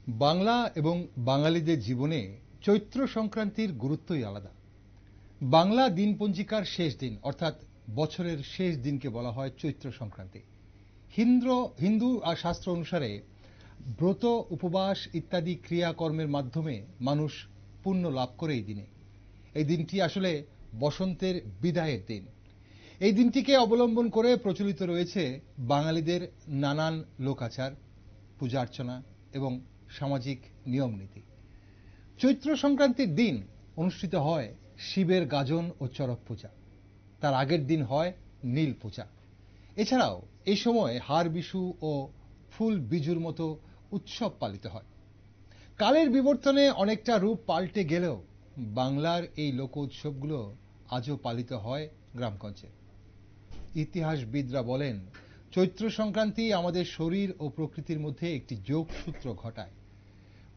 বাংলা এবং বাঙালিদের জীবনে চৈত্র সংক্রান্তির গুরুত্বই আলাদা। বাংলা দিনপঞ্জিকার শেষ দিন অর্থাৎ বছরের শেষ দিনকে বলা হয় চৈত্র সংক্রান্তি। হিন্দু আর শাস্ত্র অনুসারে ব্রত, উপবাস ইত্যাদি ক্রিয়াকর্মের মাধ্যমে মানুষ পুণ্য লাভ করে এই দিনে। এই দিনটি আসলে বসন্তের বিদায়ের দিন। এই দিনটিকে অবলম্বন করে প্রচলিত রয়েছে বাঙালিদের নানান লোকাচার, পূজা অর্চনা এবং সামাজিক নিয়ম নীতি। চৈত্র সংক্রান্তির দিন অনুষ্ঠিত হয় শিবের গাজন ও চড়ক পূজা। তার আগের দিন হয় নীল পূজা। এছাড়াও এই সময় হার বিশু ও ফুল বিজুর মতো উৎসব পালিত হয়। কালের বিবর্তনে অনেকটা রূপ পাল্টে গেলেও বাংলার এই লোক উৎসবগুলো আজও পালিত হয় গ্রামগঞ্জে। ইতিহাসবিদরা বলেন, চৈত্র সংক্রান্তি আমাদের শরীর ও প্রকৃতির মধ্যে একটি যোগসূত্র ঘটায়।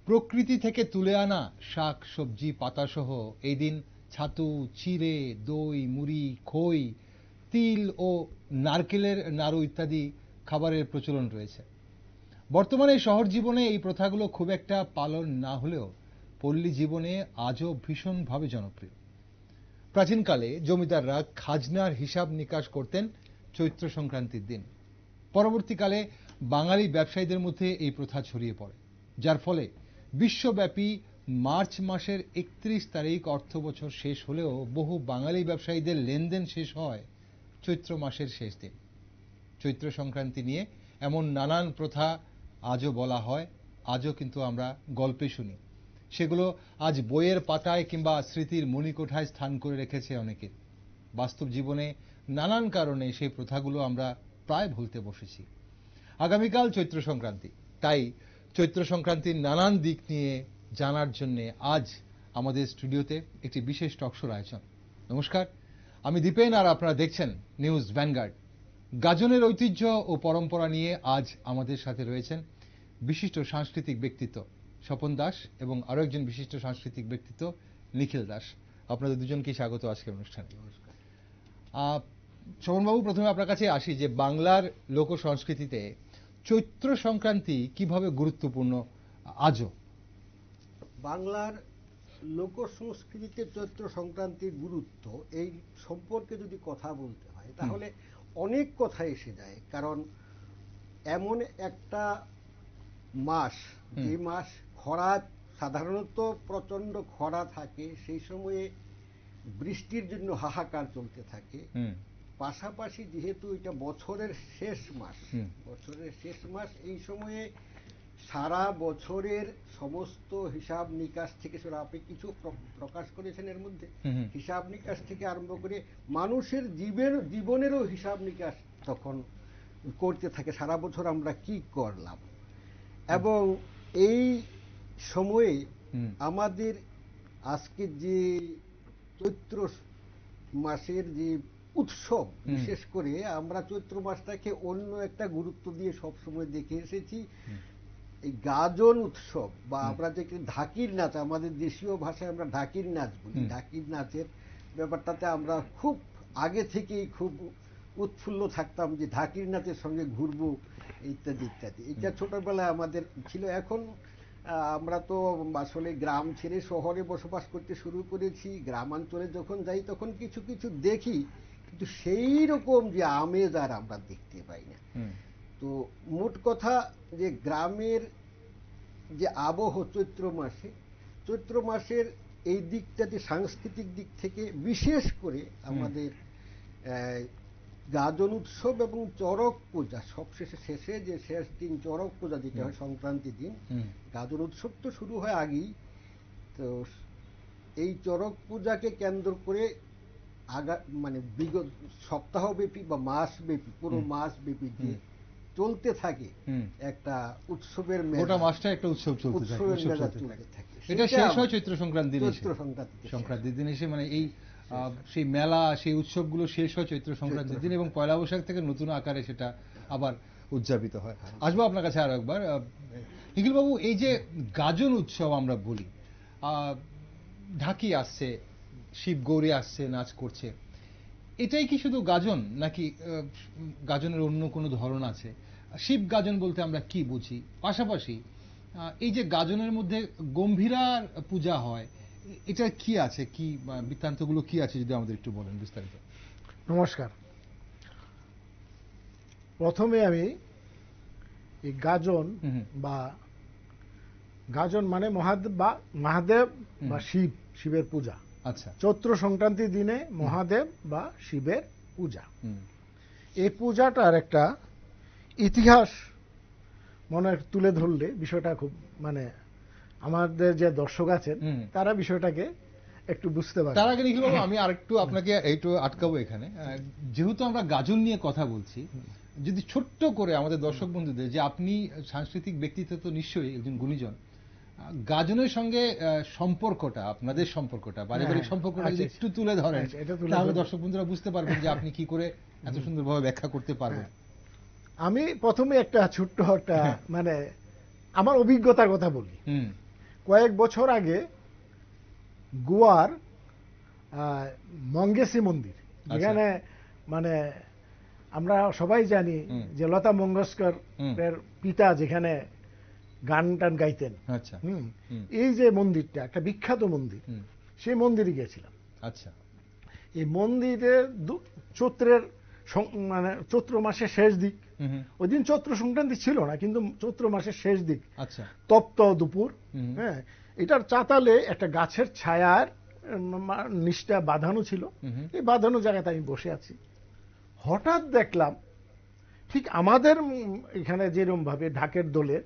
প্রকৃতি থেকে তুলে আনা শাক, সবজি, পাতাসহ এই দিন ছাতু, চিড়ে, দই, মুড়ি, খই, তিল ও নারকেলের নাড়ু ইত্যাদি খাবারের প্রচলন রয়েছে। বর্তমানে শহর জীবনে এই প্রথাগুলো খুব একটা পালন না হলেও পল্লী জীবনে আজও ভীষণভাবে জনপ্রিয়। প্রাচীনকালে জমিদাররা খাজনার হিসাব নিকাশ করতেন চৈত্র সংক্রান্তির দিন। পরবর্তীকালে বাঙালি ব্যবসায়ীদের মধ্যে এই প্রথা ছড়িয়ে পড়ে, যার ফলে বিশ্বব্যাপী মার্চ মাসের 31 তারিখ অর্থবছর শেষ হলেও বহু বাঙালি ব্যবসায়ীদের লেনদেন শেষ হয় চৈত্র মাসের শেষ দিন। চৈত্র সংক্রান্তি নিয়ে এমন নানান প্রথা আজও বলা হয়, আজও কিন্তু আমরা গল্পে শুনি। সেগুলো আজ বইয়ের পাতায় কিংবা স্মৃতির মণিকোঠায় স্থান করে রেখেছে অনেকে। বাস্তব জীবনে নানান কারণে সেই প্রথাগুলো আমরা প্রায় ভুলতে বসেছি। আগামীকাল চৈত্র সংক্রান্তি, তাই চৈত্র সংক্রান্তির নানান দিক নিয়ে জানার জন্য আজ আমাদের স্টুডিওতে একটি বিশেষ টকশোর আয়োজন। নমস্কার, আমি দীপেন আর আপনারা দেখছেন নিউজ ভ্যানগার্ড। গাজনের ঐতিহ্য ও পরম্পরা নিয়ে আজ আমাদের সাথে রয়েছেন বিশিষ্ট সাংস্কৃতিক ব্যক্তিত্ব স্বপন দাস এবং আরো একজন বিশিষ্ট সাংস্কৃতিক ব্যক্তিত্ব নিখিল দাস। আপনাদের দুজনকে স্বাগত আজকের অনুষ্ঠানে। স্বপনবাবু, প্রথমে আপনার কাছে আসি যে বাংলার লোক সংস্কৃতিতে চৈত্র সংক্রান্তি কিভাবে গুরুত্বপূর্ণ আজও? বাংলার লোক সংস্কৃতিতে চৈত্র সংক্রান্তির গুরুত্ব এই সম্পর্কে যদি কথা বলতে হয় তাহলে অনেক কথা এসে যায়। কারণ এমন একটা মাস, যে মাস খরা, সাধারণত প্রচন্ড খরা থাকে, সেই সময়ে বৃষ্টির জন্য হাহাকার চলতে থাকে। পাশাপাশি যেহেতু এটা বছরের শেষ মাস, এই সময়ে সারা বছরের সমস্ত হিসাব নিকাশ থেকে, আপনি কিছু প্রকাশ করেছেন এর মধ্যে, হিসাব নিকাশ থেকে আরম্ভ করে মানুষের জীবনেরও হিসাব নিকাশ তখন করতে থাকে, সারা বছর আমরা কি করলাম। এবং এই সময়ে আমাদের আজকে যে চৈত্র মাসের যে উৎসব, বিশেষ করে আমরা চৈত্র মাসটাকে অন্য একটা গুরুত্ব দিয়ে সবসময় দেখে এসেছি, এই গাজন উৎসব বা আমরা যে ঢাকির নাচ, আমাদের দেশীয় ভাষায় আমরা ঢাকির নাচ বলি, ঢাকির নাচের ব্যাপারটাতে আমরা খুব আগে থেকেই খুব উৎফুল্ল থাকতাম যে ঢাকির নাচের সঙ্গে ঘুরবো ইত্যাদি ইত্যাদি। এটা ছোটবেলায় আমাদের ছিল। এখন আমরা তো আসলে গ্রাম ছেড়ে শহরে বসবাস করতে শুরু করেছি। গ্রামাঞ্চলে যখন যাই তখন কিছু কিছু দেখি, কিন্তু সেই রকম যে আমেজ আর আমরা দেখতে পাই না। তো মোট কথা যে গ্রামের যে আবহ চৈত্র মাসের এই দিকটাতে সাংস্কৃতিক দিক থেকে বিশেষ করে আমাদের গাজন উৎসব এবং চড়ক পূজা, শেষে যে শেষ দিন চড়ক পূজা যেটা হয় সংক্রান্তির দিন, গাজন উৎসব তো শুরু হয় আগেই। তো এই চড়ক পূজাকে কেন্দ্র করে মানে বিগত সপ্তাহব্যাপী বা মাসব্যাপী, পুরো মাসব্যাপী যে চলতে থাকে একটা উৎসবের গোটা মাসটা একটা উৎসব চলতে থাকে। এটা শেষ হয় চৈত্র সংক্রান্তির দিন এসে, মানে এই সেই মেলা, সেই উৎসবগুলো শেষ হয় চৈত্র সংক্রান্তির দিন এবং পয়লা বৈশাখ থেকে নতুন আকারে সেটা আবার উদযাপিত হয়। আসবো আপনার কাছে আরো একবার। নিখিল বাবু, এই যে গাজন উৎসব আমরা বলি, ঢাকি আসছে, শিব গৌরী আসছে, নাচ করছে, এটাই কি শুধু গাজন নাকি গাজনের অন্য কোনো ধরন আছে? শিব গাজন বলতে আমরা কি বুঝি? পাশাপাশি এই যে গাজনের মধ্যে গম্ভীরার পূজা হয়, এটা কি আছে, কি বৃত্তান্তগুলো কি আছে যদি আমাদের একটু বলেন বিস্তারিত। নমস্কার। প্রথমে আমি এই গাজন বা গাজন মানে মহাদেব বা শিবের পূজা। আচ্ছা, চৈত্র সংক্রান্তির দিনে মহাদেব বা শিবের পূজা। এই পূজাটার একটা ইতিহাস মনে তুলে ধরলে বিষয়টা খুব মানে আমাদের যে দর্শক আছেন তারা বিষয়টাকে একটু বুঝতে পারে। তার আগে নিখিল বাবু, আমি আরেকটু আপনাকে একটু আটকাবো এখানে। যেহেতু আমরা গাজন নিয়ে কথা বলছি, যদি ছোট্ট করে আমাদের দর্শক বন্ধুদের, যে আপনি সাংস্কৃতিক ব্যক্তিত্ব তো নিশ্চয়ই একজন গুণীজন, গাজনের সঙ্গে সম্পর্কটা, আপনাদের সম্পর্কটা, পারিবারিক সম্পর্কটা যদি একটু তুলে ধরেন তাহলে দর্শক বন্ধুরা বুঝতে পারবেন যে আপনি কি করে এত সুন্দরভাবে ব্যাখ্যা করতে পারবেন। আমি প্রথমে একটা ছোট্ট একটা মানে আমার অভিজ্ঞতার কথা বলি। কয়েক বছর আগে গোয়ার মঙ্গেশী মন্দির, যেখানে মানে আমরা সবাই জানি যে লতা মঙ্গেশকর এর পিতা যেখানে গান টান গাইতেন, এই যে মন্দিরটা একটা বিখ্যাত মন্দির, সেই মন্দিরে গিয়েছিলাম। আচ্ছা, এই মন্দিরে চৈত্রের মানে চৈত্র মাসের শেষ দিক, ওই দিন চৈত্র সংক্রান্তি ছিল না, কিন্তু চৈত্র মাসের শেষ দিক, আচ্ছা, তপ্ত দুপুর। হ্যাঁ, এটার চাতালে একটা গাছের ছায়ার নিচটা বাঁধানো ছিল। এই বাঁধানো জায়গাতে আমি বসে আছি, হঠাৎ দেখলাম ঠিক আমাদের এখানে যেরকম ভাবে ঢাকের দোলের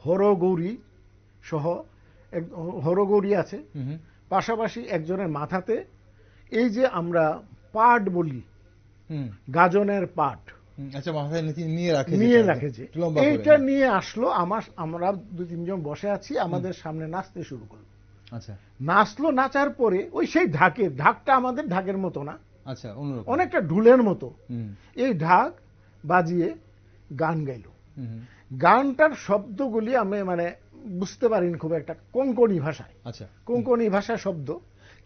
হরগৌরী সহ হরগৌরী আছে, পাশাপাশি একজনের মাথাতে এই যে আমরা পাট বলি, গাজনের পাট, আচ্ছা, মাথায় নিয়ে রাখে, যে এইটা নিয়ে আসলো। আমরা 2-3 জন বসে আছি, আমাদের সামনে নাচতে শুরু করলো। আচ্ছা, নাচলো, নাচার পরে ওই সেই ঢাকটা আমাদের ঢাকের মতো না, আচ্ছা, অনেকটা ঢুলের মতো, এই ঢাক বাজিয়ে গান গাইল। গানটার শব্দগুলি আমি মানে বুঝতে পারিনি খুব একটা, কোঙ্কণী ভাষায়। আচ্ছা, কোঙ্কণী ভাষা শব্দ,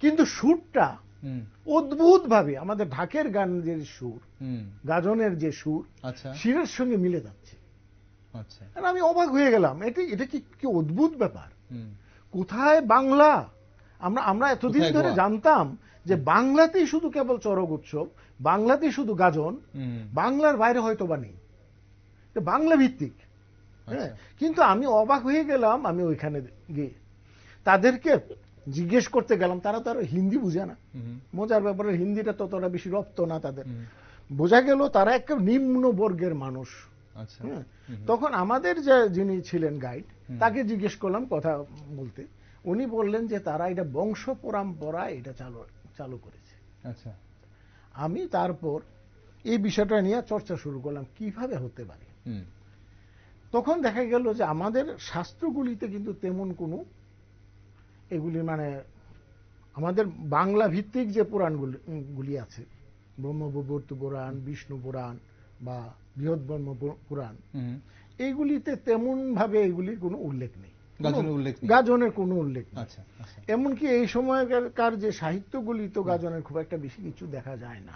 কিন্তু সুরটা অদ্ভুত ভাবে আমাদের ঢাকের গানের সুর, গাজনের যে সুর, শিরের সঙ্গে মিলে যাচ্ছে। আচ্ছা, আমি অবাক হয়ে গেলাম, এটা কি অদ্ভুত ব্যাপার। কোথায় বাংলা? আমরা এতদিন ধরে জানতাম যে বাংলাতেই শুধু কেবল চড়ক উৎসব, বাংলাতেই শুধু গাজন, বাংলার বাইরে হয়তো বা নেই, বাংলা ভিত্তিক। হ্যাঁ, কিন্তু আমি অবাক হয়ে গেলাম। আমি ওইখানে গিয়ে তাদেরকে জিজ্ঞেস করতে গেলাম, তারা তো আর হিন্দি বুঝে না। মজার ব্যাপারে হিন্দিটা ততটা বেশি রপ্ত না তাদের। বোঝা গেল তারা একটা নিম্ন বর্গের মানুষ। তখন আমাদের যে যিনি ছিলেন গাইড, তাকে জিজ্ঞেস করলাম কথা বলতে। উনি বললেন যে তারা এটা বংশ পরম্পরা এটা চালু করেছে। আচ্ছা, আমি তারপর এই বিষয়টা নিয়ে চর্চা শুরু করলাম কিভাবে হতে পারে। তখন দেখা গেল যে আমাদের শাস্ত্রগুলিতে কিন্তু তেমন কোনো এগুলি মানে আমাদের বাংলা ভিত্তিক যে পুরাণগুলি আছে, ব্রহ্মবৈবর্ত পুরাণ, বিষ্ণু পুরাণ বা বৃহৎ ব্রহ্ম পুরাণ, এইগুলিতে তেমন ভাবে এগুলির কোনো উল্লেখ নেই, গাজনের কোনো উল্লেখ নেই। এমনকি এই সময়কার যে সাহিত্যগুলি তো গাজনের খুব একটা বেশি কিছু দেখা যায় না।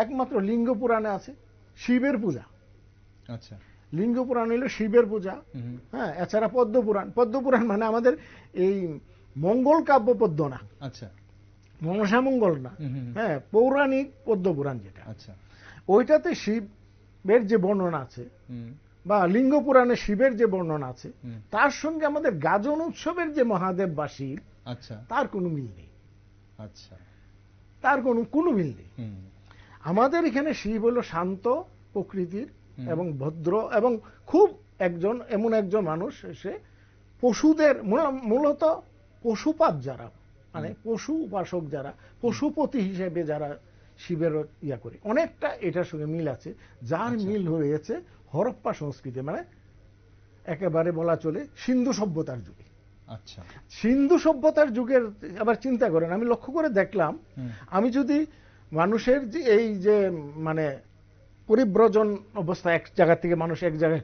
একমাত্র লিঙ্গ পুরাণে আছে শিবের পূজা। আচ্ছা, লিঙ্গ পুরাণ হলো শিবের পূজা। হ্যাঁ, এছাড়া পদ্মপুরাণ মানে আমাদের এই মঙ্গল কাব্য পদ্ম না, আচ্ছা, মনসা মঙ্গল না, হ্যাঁ, পৌরাণিক পদ্মপুরাণ যেটা, আচ্ছা, ওইটাতে শিবের যে বর্ণনা আছে বা লিঙ্গ পুরাণে শিবের যে বর্ণনা আছে, তার সঙ্গে আমাদের গাজন উৎসবের যে মহাদেব বা শিব, আচ্ছা, তার কোনো মিল নেই। আচ্ছা, তার কোনো মিল নেই। আমাদের এখানে শিব হলো শান্ত প্রকৃতির এবং ভদ্র এবং খুব এমন একজন মানুষ, সে পশুদের মূলত পশুপাত যারা মানে পশু উপাসক যারা, পশুপতি হিসেবে যারা শিবের ইয়া করে, অনেকটা এটার সঙ্গে মিল আছে। যার মিল হয়েছে হরপ্পা সংস্কৃতি, মানে একেবারে বলা চলে সিন্ধু সভ্যতার যুগে। আচ্ছা, সিন্ধু সভ্যতার যুগের আবার চিন্তা করেন, আমি লক্ষ্য করে দেখলাম, আমি যদি মানুষের যে এই যে মানে পরিব্রজন অবস্থা, এক জায়গা থেকে মানুষ এক জায়গায়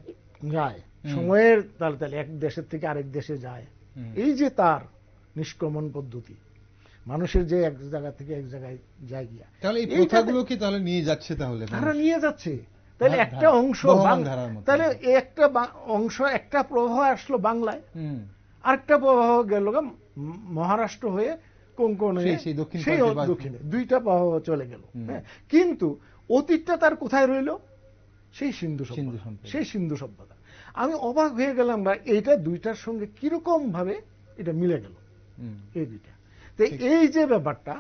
যায়, সময়ের তালে তালে এক দেশের থেকে আরেক দেশে যায়, এই যে তার নিষ্ক্রমণ পদ্ধতি, মানুষের যে এক জায়গা থেকে এক জায়গায় যায় গিয়া, তাহলে এই প্রথাগুলো কি তাহলে নিয়ে যাচ্ছে, তাহলে তারা নিয়ে যাচ্ছে। তাহলে একটা অংশ, তাহলে একটা অংশ, একটা প্রবাহ আসলো বাংলায়, আরেকটা প্রবাহ গেল মহারাষ্ট্র হয়ে কোঙ্কণ হয়ে সেই দক্ষিণে, দুইটা প্রবাহ চলে গেল। কিন্তু অতীতটা তার কোথায় রইল? সেই সিন্ধু সভ্যতা, সেই সিন্ধু সভ্যতা। আমি অবাক হয়ে গেলাম বা এইটা দুইটার সঙ্গে কিরকম ভাবে এটা মিলে গেল, এই দুইটা। তো এই যে ব্যাপারটা,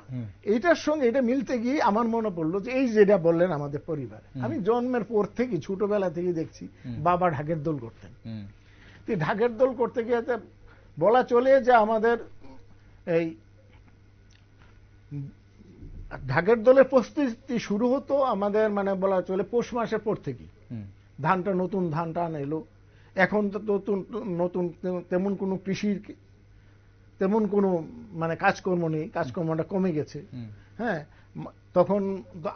এইটার সঙ্গে এটা মিলতে গিয়ে আমার মনে পড়লো যে এই যেটা বললেন আমাদের পরিবারে, আমি জন্মের পর থেকে ছোটবেলা থেকে দেখছি বাবা ঢাকের দোল করতেন। ঢাকের দোল করতে গিয়ে বলা চলে যে আমাদের এই ঢাকের দোলের প্রস্তুতি শুরু হতো আমাদের মানে বলা চলে পৌষ মাসের পর থেকেই। ধানটা, নতুন ধান টান এলো, এখন তো নতুন তেমন কোনো কৃষির তেমন কোনো মানে কাজকর্ম নেই, কাজকর্মটা কমে গেছে। হ্যাঁ, তখন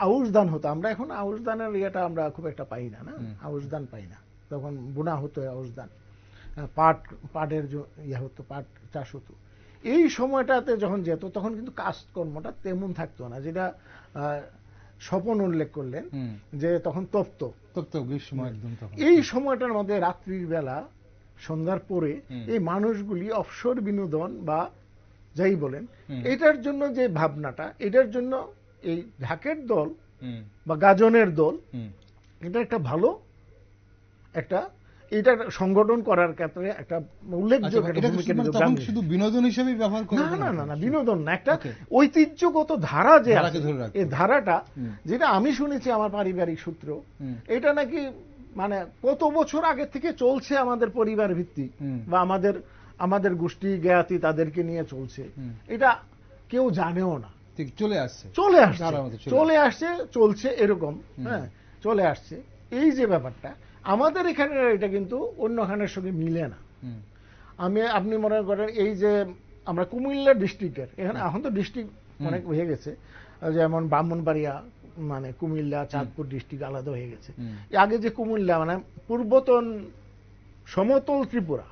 আউশ ধান হতো, আমরা এখন আউশ ধানের ইয়েটা আমরা খুব একটা পাই না, না আউশ ধান পাই না। তখন বোনা হতো আউশ ধান, পাটের ইয়ে হতো, পাট চাষ হতো। এই সময়টাতে যখন যেত তখন কিন্তু কাজকর্মটা তেমন থাকতো না, যেটা স্বপন উল্লেখ করলেন যে তখন তপ্ত গ্রীষ্ম একদম। এই সময়টার মধ্যে রাত্রির বেলা, সন্ধ্যার পরে এই মানুষগুলি অবসর বিনোদন বা যাই বলেন, এটার জন্য যে ভাবনাটা, এটার জন্য এই ঢাকের দল বা গাজনের দল এটা একটা ভালো একটা এটা সংগঠন করার ক্ষেত্রে একটা উল্লেখযোগ্য ভূমিকা। শুধু বিনোদন হিসেবে ব্যবহার করে না, না, না, বিনোদন না, একটা ঐতিহ্যগত ধারা যে আছে, এই ধারাটা যেটা আমি শুনেছি আমার পারিবারিক সূত্র, এটা নাকি মানে কত বছর আগে থেকে চলছে আমাদের পরিবার ভিত্তিক বা আমাদের গোষ্ঠী জ্ঞাতি তাদেরকে নিয়ে চলছে, এটা কেউ জানেও না, চলে আসছে চলছে এরকম। হ্যাঁ, চলে আসছে। এই যে ব্যাপারটা আমাদের এখানে, এটা কিন্তু অন্যখানের সঙ্গে মিলে না। আপনি মনে করেন এই যে আমরা কুমিল্লা ডিস্ট্রিক্টের, এখানে এখন তো ডিস্ট্রিক্ট অনেক হয়ে গেছে, যেমন ব্রাহ্মণবাড়িয়া মানে কুমিল্লা, চাঁদপুর ডিস্ট্রিক্ট আলাদা হয়ে গেছে। আগে যে কুমিল্লা মানে পূর্বতন সমতল ত্রিপুরা,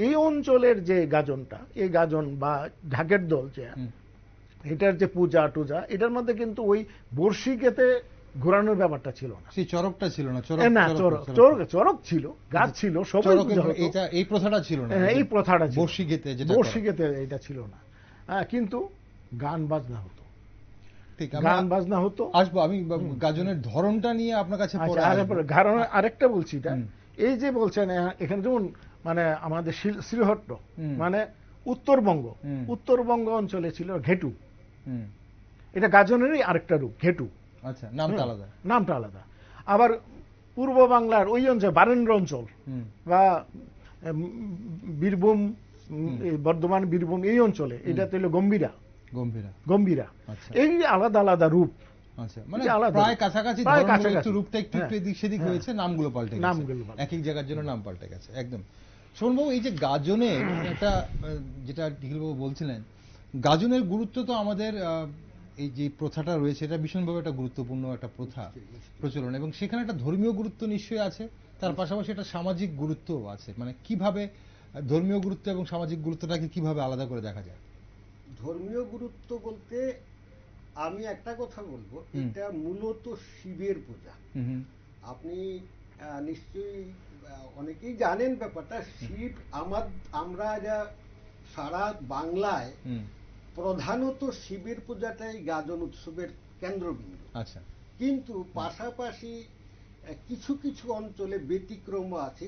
এই অঞ্চলের যে গাজনটা, এই গাজন বা ঢাকের দল যে এটার যে পূজা টুজা, এটার মধ্যে কিন্তু ওই বর্ষিকেতে ঘোরানোর ব্যাপারটা ছিল না, সেই চরকটা ছিল না। চরক ছিল, গাছ ছিল, এই প্রথাটা ছিল না, এই প্রথাটা বর্ষিকেতে এটা ছিল না। কিন্তু গান বাজনা হতো, গান বাজনা হতো। আসবো আমি গাজনের ধরনটা নিয়ে আপনার কাছে। আরেকটা বলছি, এটা এই যে বলছেন এখানে যেমন মানে আমাদের শ্রীহট্ট মানে উত্তরবঙ্গ অঞ্চলে ছিল ঘেটু, এটা গাজনেরই আরেকটা রূপ, ঘেটু। আচ্ছা, নামটা আলাদা। আবার পূর্ব বাংলার ওই অঞ্চল, বারেন্দ্র অঞ্চল বা বীরভূম, বর্ধমান, বীরভূম এই অঞ্চলে এটা তো হলো গম্ভীরা। এই আলাদা আলাদা রূপ, মানে প্রায় কাছাকাছি, রূপটা একটু এদিক সেদিক হয়েছে, নামগুলো পাল্টে গেছে, এক এক জায়গার জন্য নাম পাল্টে গেছে একদম। শোনবাবু, এই যে গাজনের একটা, যেটা ঢিলবাবু বলছিলেন, গাজনের গুরুত্ব তো আমাদের এই যে প্রথাটা রয়েছে, এটা ভীষণভাবে একটা গুরুত্বপূর্ণ একটা প্রথা প্রচলন, এবং সেখানে একটা ধর্মীয় গুরুত্ব নিশ্চয়ই আছে, তার পাশাপাশি একটা সামাজিক গুরুত্বও আছে। মানে কিভাবে ধর্মীয় গুরুত্ব এবং সামাজিক গুরুত্বটাকে কিভাবে আলাদা করে দেখা যায়? ধর্মীয় গুরুত্ব বলতে আমি একটা কথা বলবো, এটা মূলত শিবের পূজা। আপনি নিশ্চয়ই অনেকেই জানেন ব্যাপারটা। শিব আমরা যা সারা বাংলায় প্রধানত শিবের পূজাটাই গাজন উৎসবের কেন্দ্রবিন্দু। আচ্ছা, কিন্তু পাশাপাশি কিছু কিছু অঞ্চলে ব্যতিক্রম আছে।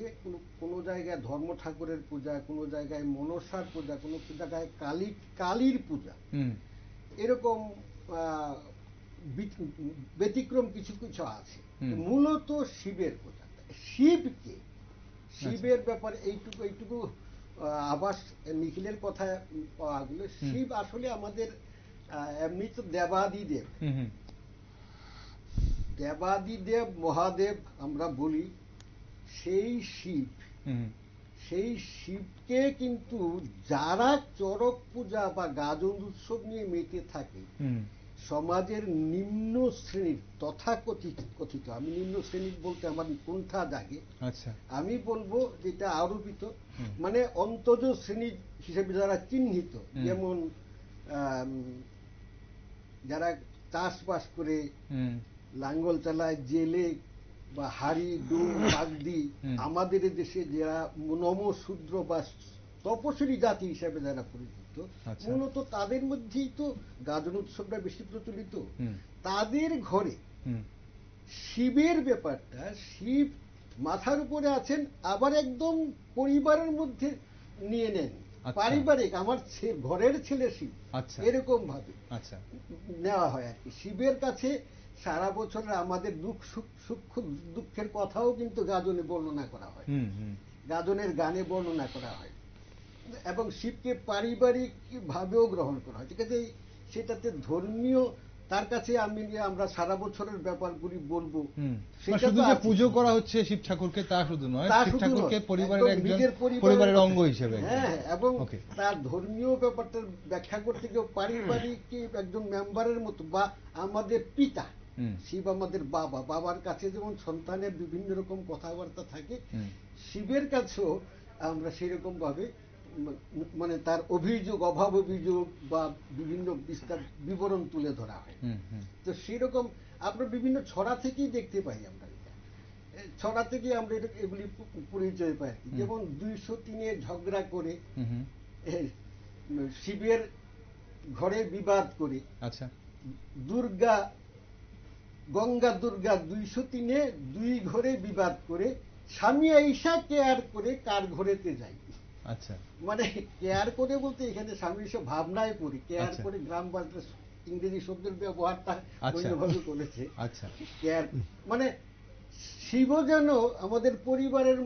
কোনো জায়গায় ধর্ম ঠাকুরের পূজা, কোনো জায়গায় মনসার পূজা, কোনো জায়গায় কালীর পূজা, এরকম ব্যতিক্রম কিছু কিছু আছে। মূলত শিবের পূজা। শিবের ব্যাপারে এইটুকু আবাস নিখিলের কথা পাওয়া গেল। শিব আসলে আমাদের এমনি তো দেবাদিদেব মহাদেব আমরা বলি, সেই শিবকে কিন্তু যারা চড়ক পূজা বা গাজন উৎসব নিয়ে মেতে থাকে, সমাজের নিম্ন শ্রেণীর তথাকথিত, আমি নিম্ন শ্রেণীর বলতে আমার কুণ্ঠা জাগে। আচ্ছা, আমি বলবো যেটা আরোপিত, মানে অন্তজ শ্রেণী হিসেবে যারা চিহ্নিত, যেমন যারা চাষবাস করে, লাঙ্গল চালায়, জেলে, বা হাড়ি ডুম বাগদি আমাদের দেশে যারা নমশূদ্র বা তপশিলি জাতি হিসাবে যারা পরিচিত, মূলত তাদের মধ্যেই তো গাজন উৎসবটা বেশি প্রচলিত। তাদের ঘরে শিবের ব্যাপারটা, শিব মাথার উপরে আছেন, আবার একদম পরিবারের মধ্যে নিয়ে নেন, পারিবারিক, আমার ঘরের ছেলে শিব, এরকম ভাবে নেওয়া হয় আর কি। শিবের কাছে সারা বছর আমাদের সুখ দুঃখের কথাও কিন্তু গাজনে বর্ণনা করা হয়, গাজনের গানে বর্ণনা করা হয়, এবং শিবকে পারিবারিক ভাবেও গ্রহণ করা হয়। ঠিক আছে, সেটাতে ধর্মীয়, তার কাছে আমরা সারা বছরের ব্যাপারগুলি বলবো, শুধু যে পুজো করা হচ্ছে শিব ঠাকুরকে তা শুধু নয়, শিব ঠাকুরকে পরিবারের একজন পরিবারের অঙ্গ হিসেবে, হ্যাঁ, এবং তার ধর্মীয় ব্যাপারটা ব্যাখ্যা করতে গিয়ে পারিবারিক একজন মেম্বারের মতো, বা আমাদের পিতা শিব আমাদের বাবা, বাবার কাছে যেমন সন্তানের বিভিন্ন রকম কথাবার্তা থাকে, শিবের কাছেও আমরা সেরকম ভাবে মানে তার অভিযোগ, অভাব অভিযোগ বা বিভিন্ন বিস্তার বিবরণ তুলে ধরা হয়। তো সেরকম আমরা বিভিন্ন ছড়া থেকেই দেখতে পাই, আমরা ছড়া থেকে আমরা এগুলি পরিচয় পাই। যেমন 203-এ ঝগড়া করে শিবের ঘরে বিবাদ করে, দুর্গা, গঙ্গা দুর্গা 203-এ 2 ঘরে বিবাদ করে স্বামী আইসা কেয়ার করে কার ঘরেতে যায়। মানে কেয়ার করে বলতে এখানে স্বামী সব ভাবনায় পড়ে, কেয়ার করে গ্রাম বাংলার ইংরেজি শব্দের ব্যবহারটা অন্যভাবে করেছে। কেয়ার মানে শিব যেন আমাদের পরিবারের,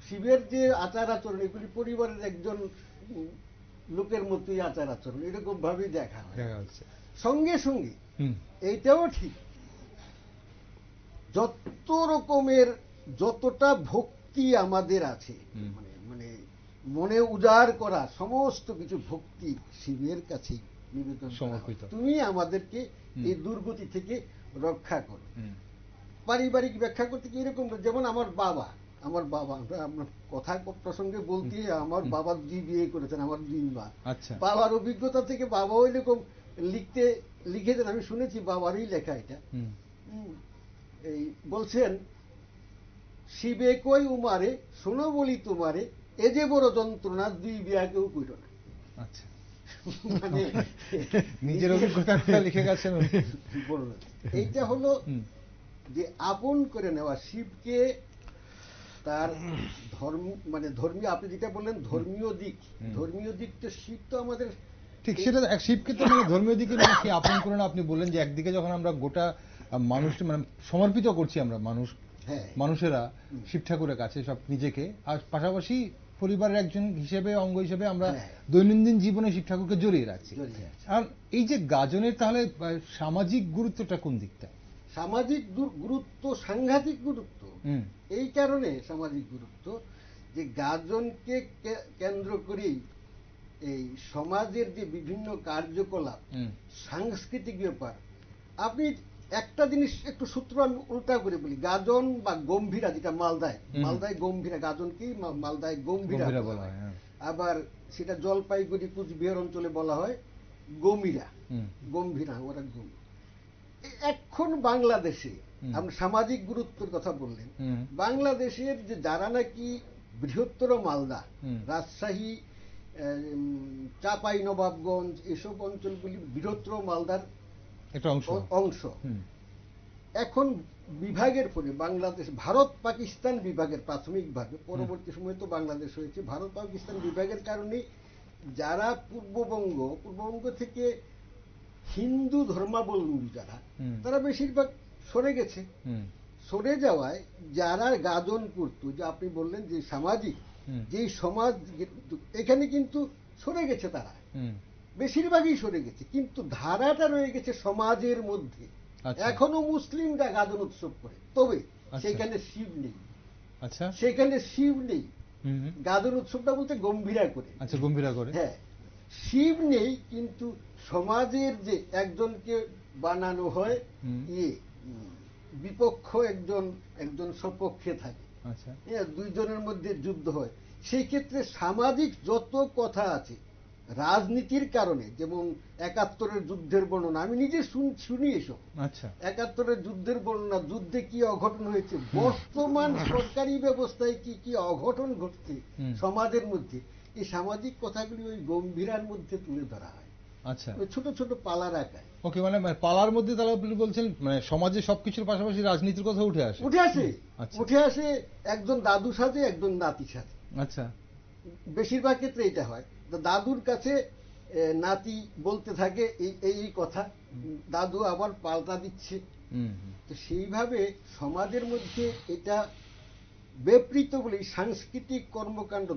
শিবের যে আচার আচরণ, এগুলি পরিবারের একজন লোকের মতোই আচার আচরণ, এরকম ভাবেই দেখা হয়। সঙ্গে সঙ্গে এইটাও ঠিক, যত রকমের যতটা ভক্তি আমাদের আছে, মানে মনে উজাড় করা সমস্ত কিছু ভক্তি শিবের কাছে নিবেদন সমর্পিত। তুমি আমাদেরকে এই দুর্গতি থেকে রক্ষা করো। পারিবারিক ব্যাখ্যা করতে কি এরকম, যেমন আমার বাবা, আমার কথা প্রসঙ্গে বলতে, আমার বাবা 2 বিয়ে করেছেন, আমার 2 মা। বাবার অভিজ্ঞতা থেকে বাবাও এরকম লিখেছেন, আমি শুনেছি বাবারই লেখা এটা। এই বলছেন, শিবে কই উমারে শোনো বলি তোমারে, এ যে বড় যন্ত্রণা 2 বিয়া কেউ কইল না। মানে নিজের অভিজ্ঞতা লিখে গেছেন। এইটা হলো যে আপন করে নেওয়া শিবকে, তার ধর্ম, মানে ধর্মীয়, আপনি যেটা বললেন ধর্মীয় দিক, ধর্মীয় দিক তো শিব তো আমাদের ঠিক, সেটা শিবকে তো মানে ধর্মীয় দিকে আপন করে না। আপনি বললেন যে একদিকে যখন আমরা গোটা মানুষকে মানে সমর্পিত করছি, আমরা মানুষেরা শিব ঠাকুরের কাছে সব নিজেকে, আর পাশাপাশি পরিবারের একজন হিসেবে, অঙ্গ হিসেবে আমরা দৈনন্দিন জীবনে শিব ঠাকুরকে জড়িয়ে রাখছি। আর এই যে গাজনের তাহলে সামাজিক গুরুত্বটা কোন দিকটা? সামাজিক গুরুত্ব সাংঘাতিক গুরুত্ব। এই কারণে সামাজিক গুরুত্ব যে গাজনকে কেন্দ্র করেই এই সমাজের যে বিভিন্ন কার্যকলাপ, সাংস্কৃতিক ব্যাপার, আপনি একটা জিনিস একটু সূত্র আমি উল্টা করে বলি, গাজন বা গম্ভীরা, যেটা মালদায় গম্ভীরা, গাজনকেই মালদায় গম্ভীরা বলা হয়, আবার সেটা জলপাইগুড়ি কুচবিহার অঞ্চলে বলা হয় গম্ভীরা, গম্ভীরা, ওরা গম্ভীর। এখন বাংলাদেশে আমরা সামাজিক গুরুত্বের কথা বললেন, বাংলাদেশের যে যারা নাকি বৃহত্তর মালদা, রাজশাহী, চাঁপাই নবাবগঞ্জ, এসব অঞ্চলগুলি বৃহত্তর মালদার একটা অংশ, এখন বিভাগের ফলে বাংলাদেশ ভারত পাকিস্তান বিভাগের প্রাথমিকভাবে, পরবর্তী সময় তো বাংলাদেশ হয়েছে, ভারত পাকিস্তান বিভাগের কারণে যারা পূর্ববঙ্গ থেকে হিন্দু ধর্মাবলম্বী যারা, তারা বেশিরভাগ সরে গেছে। সরে যাওয়ায় যারা গাজন করতো, যে আপনি বললেন যে সামাজিক যে সমাজ, এখানে কিন্তু সরে গেছে, তারা বেশিরভাগই সরে গেছে, কিন্তু ধারাটা রয়ে গেছে সমাজের মধ্যে। এখনো মুসলিমরা গাজন উৎসব করে, তবে সেখানে শিব নেই, সেখানে শিব নেই। গাজন উৎসবটা বলতে গম্ভীরা করে, হ্যাঁ, শিব নেই, কিন্তু সমাজের যে একজনকে বানানো হয় বিপক্ষ, একজন সপক্ষে থাকে, 2 জনের মধ্যে যুদ্ধ হয়, সেই ক্ষেত্রে সামাজিক যত কথা আছে, রাজনীতির কারণে, যেমন ৭১-এর যুদ্ধের বর্ণনা আমি নিজে শুনি এসব। আচ্ছা, ৭১-এর যুদ্ধের বর্ণনা, যুদ্ধে কি অঘটন হয়েছে, বর্তমান সরকারি ব্যবস্থায় কি কি অঘটন ঘটছে সমাজের মধ্যে, এই সামাজিক কথাগুলি ওই গম্ভীরার মধ্যে তুলে ধরা হয়। আচ্ছা, ছোট ছোট পালার আকায়। ওকে, মানে পালার মধ্যে তাহলে আপনি বলছেন মানে সমাজে সবকিছুর পাশাপাশি রাজনীতির কথা উঠে আসে। উঠে আসে একজন দাদু সাজে, একজন নাতি সাজে। আচ্ছা, বেশিরভাগ ক্ষেত্রে এটা হয়, দাদুর কাছে নাতি বলতে থাকে এই কথা, দাদু আবার পাল্টা দিচ্ছে। তো সেইভাবে সমাজের মধ্যে এটা বিপরীত বলে সাংস্কৃতিক কর্মকাণ্ড,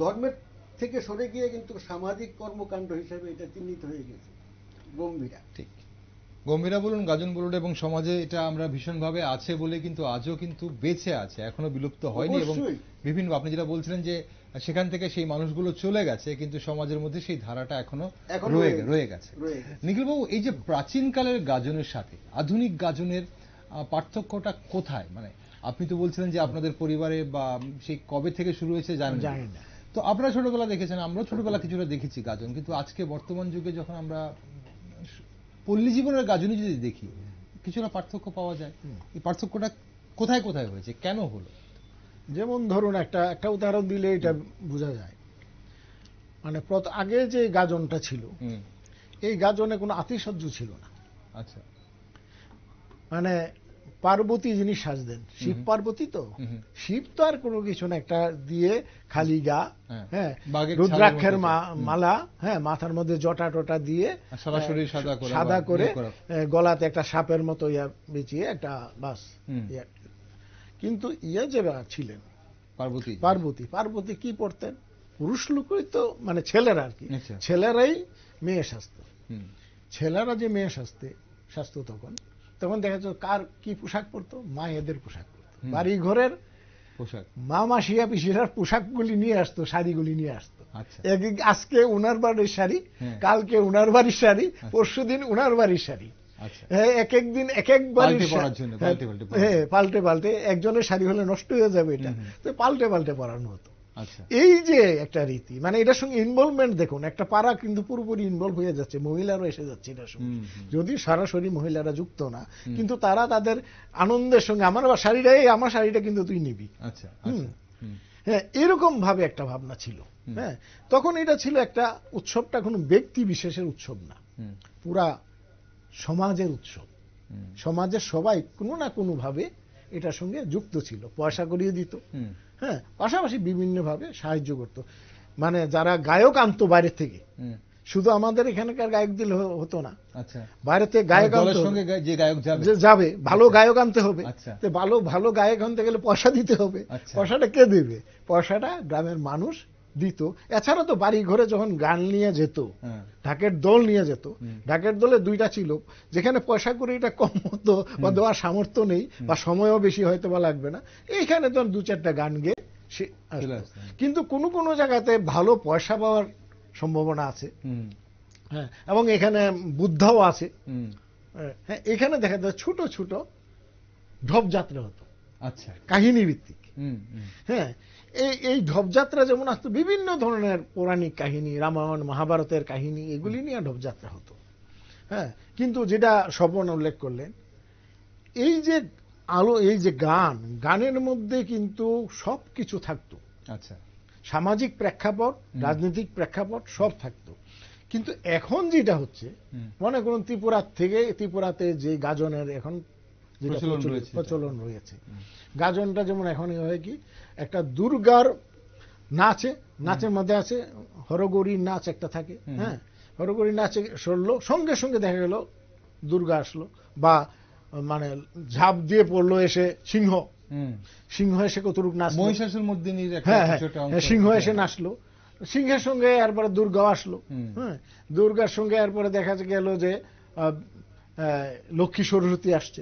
ধর্মের থেকে সরে গিয়ে কিন্তু সামাজিক কর্মকাণ্ড হিসেবে এটা চিহ্নিত হয়ে গেছে গম্ভীরা। ঠিক, গম্ভীরা বলুন, গাজন বলুন, এবং সমাজে এটা আমরা ভীষণভাবে আছে বলে কিন্তু আজও কিন্তু বেঁচে আছে, এখনো বিলুপ্ত হয়নি। এবং বিভিন্ন, আপনি যেটা বলছিলেন যে সেখান থেকে সেই মানুষগুলো চলে গেছে, কিন্তু সমাজের মধ্যে সেই ধারাটা এখনো রয়ে গেছে। নিখিলবাবু, এই যে প্রাচীনকালের গাজনের সাথে আধুনিক গাজনের পার্থক্যটা কোথায়? মানে আপনি তো বলছিলেন যে আপনাদের পরিবারে বা সেই কবে থেকে শুরু হয়েছে জানেন না, তো আপনারা ছোটবেলা দেখেছেন, আমরাও ছোটবেলা কিছুটা দেখেছি গাজন, কিন্তু আজকে বর্তমান যুগে যখন আমরা পল্লী জীবনের গাজনই যদি দেখি, কিছুটা পার্থক্য পাওয়া যায়। এই পার্থক্যটা কোথায় কোথায় হয়েছে, কেন হলো? যেমন ধরুন একটা উদাহরণ দিলে এটা বোঝা যায়। মানে আগে যে গাজনটা ছিল, এই গাজনে কোনো আতিশয্য ছিল না। আচ্ছা, মানে পার্বতী যিনি সাজতেন, শিব পার্বতী, তো শিব তো আর কোনো কিছু না, একটা দিয়ে খালি গা, হ্যাঁ, রুদ্রাক্ষের মালা, হ্যাঁ, মাথার মধ্যে জটা টটা দিয়ে সরাসরি সাদা করে, গলাতে একটা সাপের মতো ইয়া বিছিয়ে একটা বাস। কিন্তু যে ছিলেন পার্বতী কি পড়তেন? পুরুষ লোকই তো, মানে ছেলেরা আর কি, ছেলেরাই মেয়ে সাজত। ছেলেরা যে মেয়ে সাজত তখন দেখা যেত কার কি পোশাক পরতো? মায়েদের পোশাক পরতো, বাড়ি ঘরের পোশাক, মা মাসিয়া পিসিরার পোশাকগুলি নিয়ে আসতো, শাড়িগুলি নিয়ে আসতো। আজকে উনার বাড়ির শাড়ি, কালকে উনার বাড়ির শাড়ি, পরশুদিন উনার বাড়ির শাড়ি, এক একদিন এক এক বাড়ির পাল্টে পাল্টে, একজনের শাড়ি হলে নষ্ট হয়ে যাবে, এটা তো পাল্টে পাল্টে পরানো হতো। এই যে একটা রীতি, মানে এটার সঙ্গে ইনভলভমেন্ট দেখুন, একটা পাড়া কিন্তু পুরোপুরি ইনভলভ হয়ে যাচ্ছে, মহিলারও এসে যাচ্ছে এটার সঙ্গে, যদি সরাসরি মহিলারা যুক্ত না, কিন্তু তারা তাদের আনন্দের সঙ্গে, আমার শাড়িটা কিন্তু তুই নিবি, হ্যাঁ, এরকম ভাবে একটা ভাবনা ছিল। হ্যাঁ, তখন এটা ছিল একটা উৎসবটা কোনো ব্যক্তি বিশেষের উৎসব না, পুরা সমাজের উৎসব। সমাজের সবাই কোনো না কোনো ভাবে এটার সঙ্গে যুক্ত ছিল, পয়সা করিয়ে দিত, হ্যাঁ, পাশাপাশি বিভিন্ন ভাবে সাহায্য করত। মানে যারা গায়ক আনতো বাইরে থেকে, শুধু আমাদের এখানকার গায়ক দিলে হতো না, বাইরে থেকে গায়ক যাবে, ভালো গায়ক আনতে হবে, ভালো গায়ক আনতে গেলে পয়সা দিতে হবে। পয়সাটা কে দেবে? পয়সাটা গ্রামের মানুষ দিত। এছাড়া তো বাড়ি ঘরে যখন গান নিয়ে যেত, ঢাকের দল নিয়ে যেত, ঢাকের দলে দুইটা ছিল, যেখানে পয়সা করে এটা কম হতো বা দেওয়ার সামর্থ্য নেই বা সময়ও বেশি হয়তো বা লাগবে না, এইখানে তো দু চারটা গান গেয়ে সে। কিন্তু কোনো কোনো জায়গাতে ভালো পয়সা পাওয়ার সম্ভাবনা আছে, হ্যাঁ, এবং এখানে বুদ্ধাও আছে। হ্যাঁ, এখানে দেখা যায় ছোট ছোট ঢপযাত্রা হতো, আচ্ছা, কাহিনী ভিত্তিক। হ্যাঁ, এই ঢপযাত্রা যেমন আসতো, বিভিন্ন ধরনের পৌরাণিক কাহিনী, রামায়ণ মহাভারতের কাহিনী, এগুলি নিয়ে ঢপযাত্রা হতো। হ্যাঁ, কিন্তু যেটা স্বপন উল্লেখ করলেন, এই যে গানের মধ্যে কিন্তু সব কিছু থাকতো, আচ্ছা, সামাজিক প্রেক্ষাপট, রাজনৈতিক প্রেক্ষাপট সব থাকতো। কিন্তু এখন যেটা হচ্ছে, মনে করুন ত্রিপুরাতে যে গাজনের এখন প্রচলন রয়েছে, গাজনটা যেমন এখন হয় কি, একটা দুর্গার নাচের মধ্যে আছে হরগৌরীর নাচ একটা থাকে, হ্যাঁ, হরগৌরীর নাচে সরলো, সঙ্গে সঙ্গে দেখা গেল দুর্গা আসলো, বা মানে ঝাঁপ দিয়ে পড়লো এসে সিংহ এসে কতটুক নাচলো, হ্যাঁ, সিংহ এসে নাচলো, সিংহের সঙ্গে এরপরে দুর্গাও আসলো, হ্যাঁ, দুর্গার সঙ্গে এরপরে দেখা গেল যে লক্ষ্মী সরস্বতী আসছে,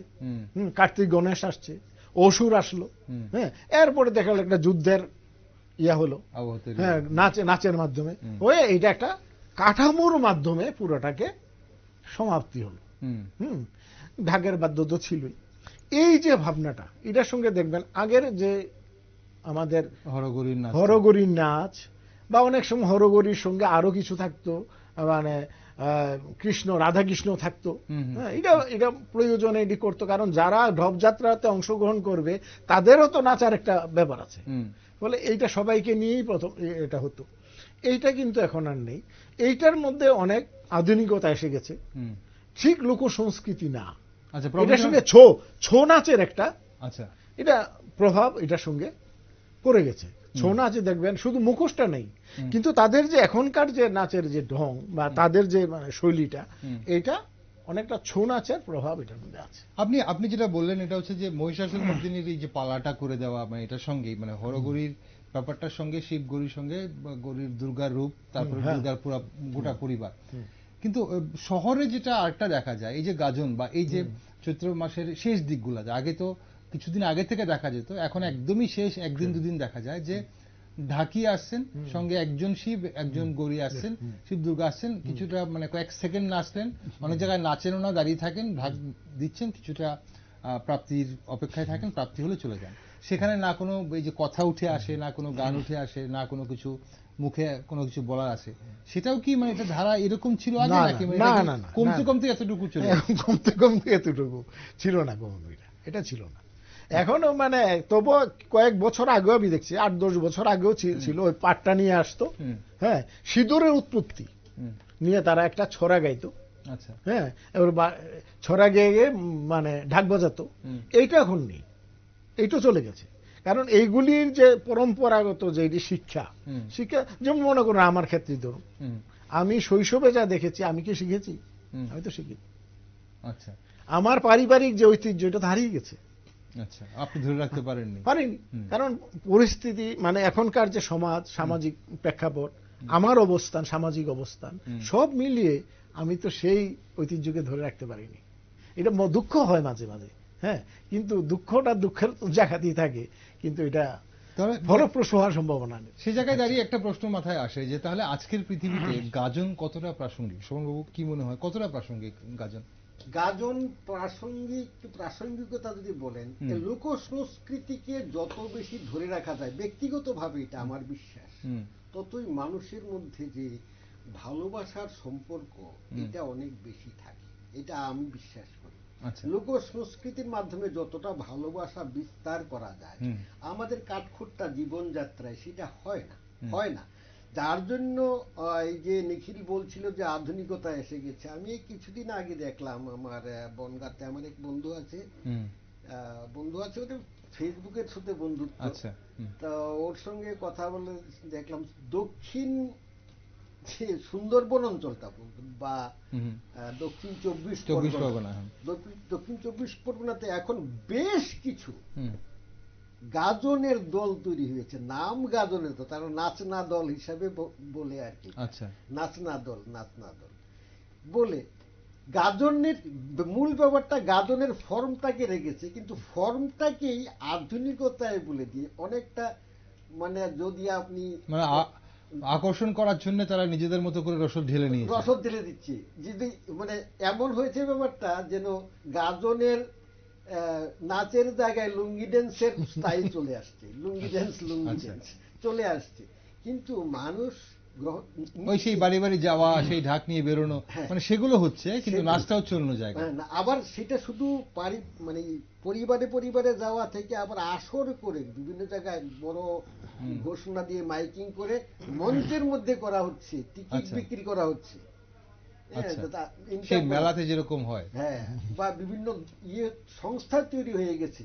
কার্তিক গণেশ আসছে, অসুর আসলো, হ্যাঁ, এরপরে দেখা গেল একটা যুদ্ধের হলো, হ্যাঁ, নাচের মাধ্যমে হয়ে এইটা একটা কাঠামোর মাধ্যমে পুরোটাকে সমাপ্তি হলো। ঢাকের বাদ্য তো ছিলই। এই যে ভাবনাটা, এটার সঙ্গে দেখবেন আগের যে আমাদের হরগৌরীর নাচ বা অনেক সময় হরগৌরীর সঙ্গে আরো কিছু থাকতো, মানে কৃষ্ণ রাধা কৃষ্ণ থাকতো। এটা প্রয়োজনে এটি করতো, কারণ যারা ঢপযাত্রাতে অংশগ্রহণ করবে তাদেরও তো নাচার একটা ব্যাপার আছে, বলে এইটা সবাইকে নিয়েই প্রথম এটা হতো। এইটা কিন্তু এখন আর নেই। এইটার মধ্যে অনেক আধুনিকতা এসে গেছে, ঠিক লোক সংস্কৃতি না। এটার সঙ্গে ছৌ নাচের একটা এটা প্রভাব এটার সঙ্গে পড়ে গেছে। ছৌ নাচে দেখবেন শুধু মুখোশটা নেই, কিন্তু তাদের যে এখনকার যে নাচের যে ঢং বা তাদের যে মানে শৈলীটা, এটা অনেকটা ছৌ নাচের প্রভাব এটার মধ্যে আছে। আপনি যেটা বললেন এটা হচ্ছে যে মহিষাসুরমর্দিনীর এই যে পালাটা করে দেওয়া, মানে এটার সঙ্গেই মানে হরগৌরীর ব্যাপারটার সঙ্গে শিব গৌরীর সঙ্গে গৌরীর দুর্গার রূপ, তারপরে দুর্গার পুরো গোটা পরিবার। কিন্তু শহরে যেটা আরেকটা দেখা যায়, এই যে গাজন বা এই যে চৈত্র মাসের শেষ দিকগুলা, আগে তো কিছুদিন আগে থেকে দেখা যেত, এখন একদমই শেষ একদিন দুদিন দেখা যায় যে ঢাকি আসছেন, সঙ্গে একজন শিব একজন গৌরী আসছেন, শিব দুর্গা আসছেন, কিছুটা মানে কয়েক সেকেন্ড নাচলেন, অনেক জায়গায় নাচেনও না, দাঁড়িয়ে থাকেন, ভাগ দিচ্ছেন, কিছুটা প্রাপ্তির অপেক্ষায় থাকেন, প্রাপ্তি হলে চলে যান। সেখানে না কোনো এই যে কথা উঠে আসে, না কোনো গান উঠে আসে, না কোনো কিছু মুখে কোনো কিছু বলার আসে। সেটাও কি মানে এটা ধারা এরকম ছিল আগে নাকি কমতে কমতে এতটুকু ছিল? কমতে কমতে এতটুকু ছিল না, কখনো এটা ছিল না। এখনো মানে তবু কয়েক বছর আগেও আমি দেখছি, 8-10 বছর আগেও ছিল, ওই পাটটা নিয়ে আসতো, হ্যাঁ, সিঁদুরের উৎপত্তি নিয়ে তারা একটা ছড়া গাইতো, হ্যাঁ, এবার ছড়া গেয়ে গিয়ে মানে ঢাক বাজাতো। এইটা এখন নেই, এইটা চলে গেছে। কারণ এইগুলির যে পরম্পরাগত যে শিক্ষা, যেমন মনে করুন আমার ক্ষেত্রে ধরুন, আমি শৈশবে যা দেখেছি, আমি কি শিখেছি? আমি তো শিখিনি। আচ্ছা, আমার পারিবারিক যে ঐতিহ্য এটা তো হারিয়ে গেছে। আচ্ছা, আপনি ধরে রাখতে পারেননি? পারিনি, কারণ পরিস্থিতি মানে এখনকার যে সমাজ, সামাজিক প্রেক্ষাপট, আমার অবস্থান, সামাজিক অবস্থান সব মিলিয়ে আমি তো সেই ঐতিহ্যকে ধরে রাখতে পারিনি। এটা দুঃখ হয় মাঝে মাঝে, হ্যাঁ, কিন্তু দুঃখটা দুঃখের জায়গাতেই থাকে, কিন্তু এটা ফলপ্রসূ হওয়ার সম্ভাবনা নেই। সেই জায়গায় দাঁড়িয়ে একটা প্রশ্ন মাথায় আসে যে তাহলে আজকের পৃথিবীতে গাজন কতটা প্রাসঙ্গিক? শোভনবাবু কি মনে হয়, কতটা প্রাসঙ্গিক গাজন? গাজন প্রাসঙ্গিকতা যদি বলেন, লোক সংস্কৃতিকে যত বেশি ধরে রাখা যায়, ব্যক্তিগতভাবে এটা আমার বিশ্বাস, ততই মানুষের মধ্যে যে ভালোবাসার সম্পর্ক এটা অনেক বেশি থাকে, এটা আমি বিশ্বাস করি। লোক সংস্কৃতির মাধ্যমে যতটা ভালোবাসা বিস্তার করা যায় আমাদের কাঠখোট্টা জীবনযাত্রায়, সেটা হয় না। যার জন্য এই যে নিখিল বলছিল যে আধুনিকতা এসে গেছে, আমি কিছুদিন আগে দেখলাম আমার বনগাঁতে আমার এক বন্ধু আছে ওদের ফেসবুকের থ্রুতে বন্ধুত্ব, তো ওর সঙ্গে কথা বলে দেখলাম দক্ষিণ সুন্দরবন অঞ্চলটা বা দক্ষিণ 24 পরগনাতে এখন বেশ কিছু গাজনের দল তৈরি হয়েছে। নাম গাজনের তো, তারা নাচনা দল হিসাবে বলে আর কি, নাচনা দল বলে। গাজনের মূল ব্যাপারটা গাজনের ফর্মটাকে রেখেছে, কিন্তু ফর্মটাকেই আধুনিকতায় বলে দিয়ে অনেকটা মানে যদি আপনি মানে আকর্ষণ করার জন্য তারা নিজেদের মতো করে রসদ ঢেলে দিচ্ছে, যদি মানে এমন হয়েছে ব্যাপারটা যেন গাজনের নাচের জায়গায় লুঙ্গি ড্যান্সের স্টাইল চলে আসছে, লুঙ্গি ড্যান্স চলে আসছে। কিন্তু মানুষ ওই সেই বাড়ি বাড়ি যাওয়া, সেই ঢাক নিয়ে বেরোনো, মানে সেগুলো হচ্ছে, কিন্তু নাচটা হচ্ছে অন্য জায়গায়। আবার সেটা শুধু মানে পরিবারে যাওয়া থেকে আবার আসর করে বিভিন্ন জায়গায় বড় ঘোষণা দিয়ে মাইকিং করে মঞ্চের মধ্যে করা হচ্ছে, টিকিট বিক্রি করা হচ্ছে, সেই মেলাতে যেরকম হয়, হ্যাঁ, বা বিভিন্ন সংস্থা তৈরি হয়ে গেছে,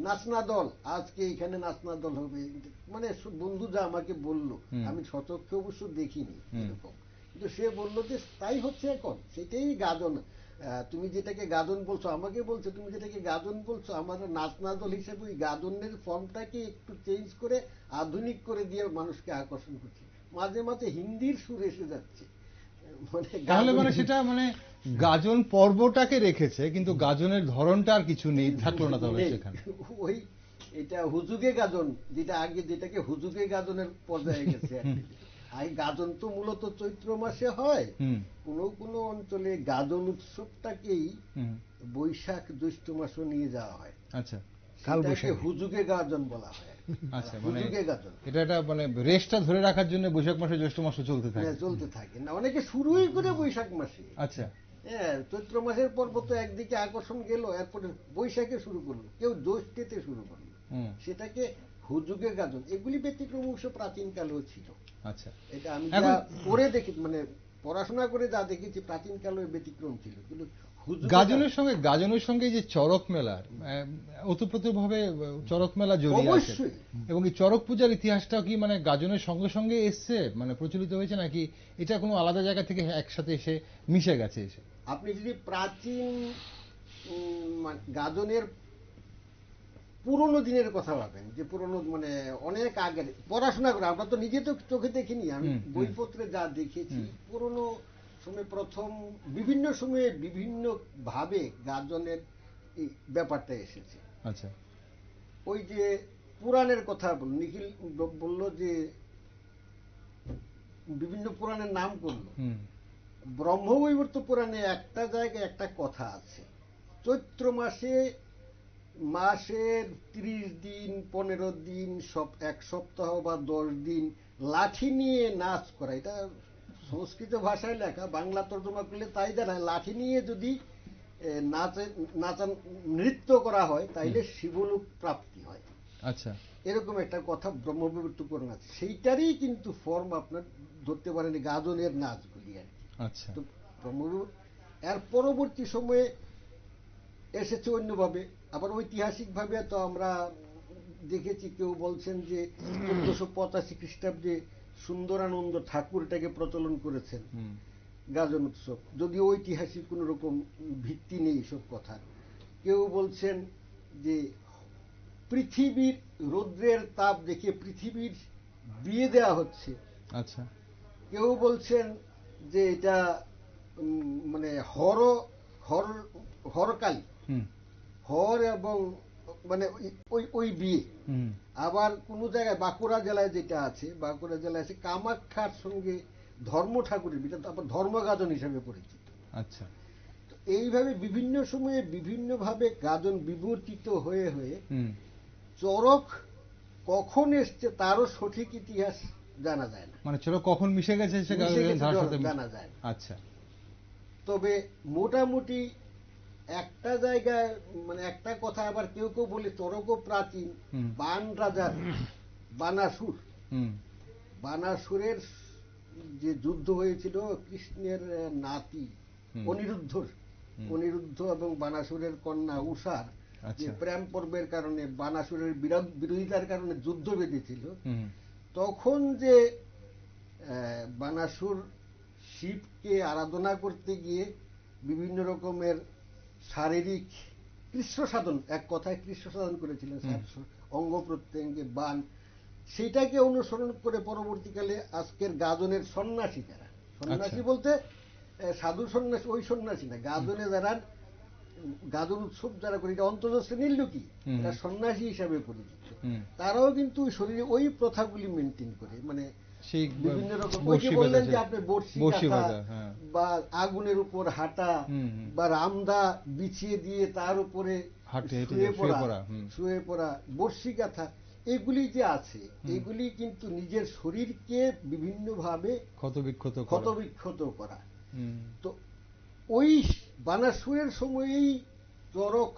নাচনা দল, আজকে এখানে নাচনা দল হবে, মানে বন্ধু যা আমাকে বললো, আমি সচক্ষে অবশ্য দেখিনি এরকম, কিন্তু সে বললো যে তাই হচ্ছে এখন, সেটাই গাজন। তুমি যেটাকে গাজন বলছো, আমাকে বলছো তুমি যেটাকে গাজন বলছো, আমরা নাচনা দল হিসেবে ওই গাজনের ফর্মটাকে একটু চেঞ্জ করে আধুনিক করে দিয়ে মানুষকে আকর্ষণ করছে। মাঝে মাঝে হিন্দির সুর এসে যাচ্ছে, তাহলে মানে সেটা মানে গাজন পর্বটাকে রেখেছে, কিন্তু গাজনের ধরনটা আর কিছু নেই, থাকলো না তাহলে সেখানে। ওই এটা হুজুগে গাজন, যেটাকে হুজুগে গাজনের পর্যায়ে গেছে। আর গাজন তো মূলত চৈত্র মাসে হয়, কোন অঞ্চলে গাজন উৎসবটাকেই বৈশাখ জ্যৈষ্ঠ মাসও নিয়ে যাওয়া হয়। আচ্ছা, কালবৈশাখী হুজুগে গাজন বলা হয়। আচ্ছা, মানে এটা একটা মানে রেশটা ধরে রাখার জন্য বৈশাখ মাসে জ্যৈষ্ঠ মাসে চলতে থাকে না, অনেকে শুরুই করে বৈশাখ মাসে। আচ্ছা, হ্যাঁ, চৈত্র মাসের পর্ব তো একদিকে আকর্ষণ গেল, এরপরে বৈশাখে শুরু করলো, কেউ জ্যৈষ্ঠতে শুরু করলো, সেটাকে হুজুগে গাজন। এগুলি ব্যতিক্রম অবশ্য প্রাচীন কালেও ছিল। আচ্ছা, এটা আমি যা পড়ে দেখি, মানে পড়াশোনা করে যা দেখেছি, প্রাচীন কালেও ব্যতিক্রম ছিল। কিন্তু গাজনের সঙ্গে যে চড়ক মেলার ওতপ্রোতভাবে চড়ক মেলা জড়িয়ে আছে, এবং এই চড়ক পূজার ইতিহাসটাও কি মানে গাজনের সঙ্গে সঙ্গে এসছে, মানে প্রচলিত হয়েছে, নাকি এটা কোনো আলাদা জায়গা থেকে একসাথে এসে মিশে গেছে? এসে আপনি যদি প্রাচীন গাজনের পুরনো দিনের কথা ভাবেন, যে পুরনো মানে অনেক আগের, পড়াশোনা করে, আমরা তো নিজে তো চোখে দেখিনি, আমি বইপত্রে যা দেখেছি, পুরনো সময় প্রথম বিভিন্ন সময়ে বিভিন্ন ভাবে গাজনের এই ব্যাপারটা এসেছে। আচ্ছা, ওই যে পুরাণের কথা নিখিল বলল, যে বিভিন্ন পুরাণের নাম করলো, ব্রহ্মবৈবর্ত পুরাণে একটা জায়গায় একটা কথা আছে, চৈত্র মাসের 30 দিন 15 দিন এক সপ্তাহ বা 10 দিন লাঠি নিয়ে নাচ করা। এটা সংস্কৃত ভাষায় লেখা, বাংলা তর্জমা করলে তাই দাঁড়ায়, লাঠি নিয়ে যদি নৃত্য করা হয় তাইলে শিবলোক প্রাপ্তি হয়। আচ্ছা, এরকম একটা কথা ব্রহ্মবৈবর্ত পুরাণ আছে। সেইটারই কিন্তু ফর্ম আপনার ধরতে পারেন গাজনের নাচগুলি আর কি। আচ্ছা, তো এর পরবর্তী সময়ে এসেছে অন্যভাবে। আবার ঐতিহাসিকভাবে তো আমরা দেখেছি, কেউ বলছেন যে 1485 খ্রিস্টাব্দে সুন্দরানন্দ ঠাকুর এটাকে প্রচলন করেছেন গাজন উৎসব, যদিও ঐতিহাসিক কোন রকম ভিত্তি নেই এসব কথা। কেউ বলছেন যে পৃথিবীর রৌদ্রের তাপ দেখে পৃথিবীর বিয়ে দেয়া হচ্ছে। আচ্ছা, কেউ বলছেন যে এটা মানে হরকালী, হর এবং মানে ওই বিয়ে। আবার কোন জায়গায় বাঁকুড়া জেলায় যেটা আছে, বাঁকুড়া জেলায় আছে কামাখ্যার সঙ্গে ধর্ম ঠাকুরের বিয়ে, আবার ধর্মগাজন হিসেবে পরিচিত। আচ্ছা, তো এইভাবে বিভিন্ন সময়ে বিভিন্ন ভাবে গাজন বিবর্তিত হয়ে হয়ে চড়ক কখন এসছে তারও সঠিক ইতিহাস জানা যায় না, মানে চড়ক কখন মিশে গেছে জানা যায় না। আচ্ছা, তবে মোটামুটি একটা জায়গায় মানে একটা কথা, আবার কেউ কেউ বলে চড়কও প্রাচীন। বান রাজার বানাসুরের যে যুদ্ধ হয়েছিল কৃষ্ণের নাতি অনিরুদ্ধ এবং বানাসুরের কন্যা উষার যে প্রেম পর্বের কারণে, বানাসুরের বিরোধিতার কারণে যুদ্ধ বেঁধেছিল, তখন যে বানাসুর শিবকে আরাধনা করতে গিয়ে বিভিন্ন রকমের শারীরিক কৃষ্ণ সাধন, এক কথায় কৃষ্ণ সাধন করেছিলেন, অঙ্গ প্রত্যঙ্গে বান, সেইটাকে অনুসরণ করে পরবর্তীকালে আজকের গাজনের সন্ন্যাসী, যারা সন্ন্যাসী বলতে সাধু সন্ন্যাসী, ওই সন্ন্যাসী না, গাজনে যারা গাজন উৎসব যারা করে, এটা অন্তর্জ শ্রেণীর লোকই, এরা সন্ন্যাসী হিসাবে পরিচিত, তারাও কিন্তু শরীরে ওই প্রথাগুলি মেনটেন করে, মানে বিভিন্ন রকম, ওই যে বললেন যে আপনি বর্ষি কাঁথা বা আগুনের উপর হাঁটা বা রামদা বিছিয়ে দিয়ে তার উপরে শুয়ে পড়া, বর্ষি কাঁথা, এগুলি যে আছে, এগুলি কিন্তু নিজের শরীরকে বিভিন্ন ভাবে ক্ষতবিক্ষত করা। তো ওই বানাসুরের সময়েই চড়ক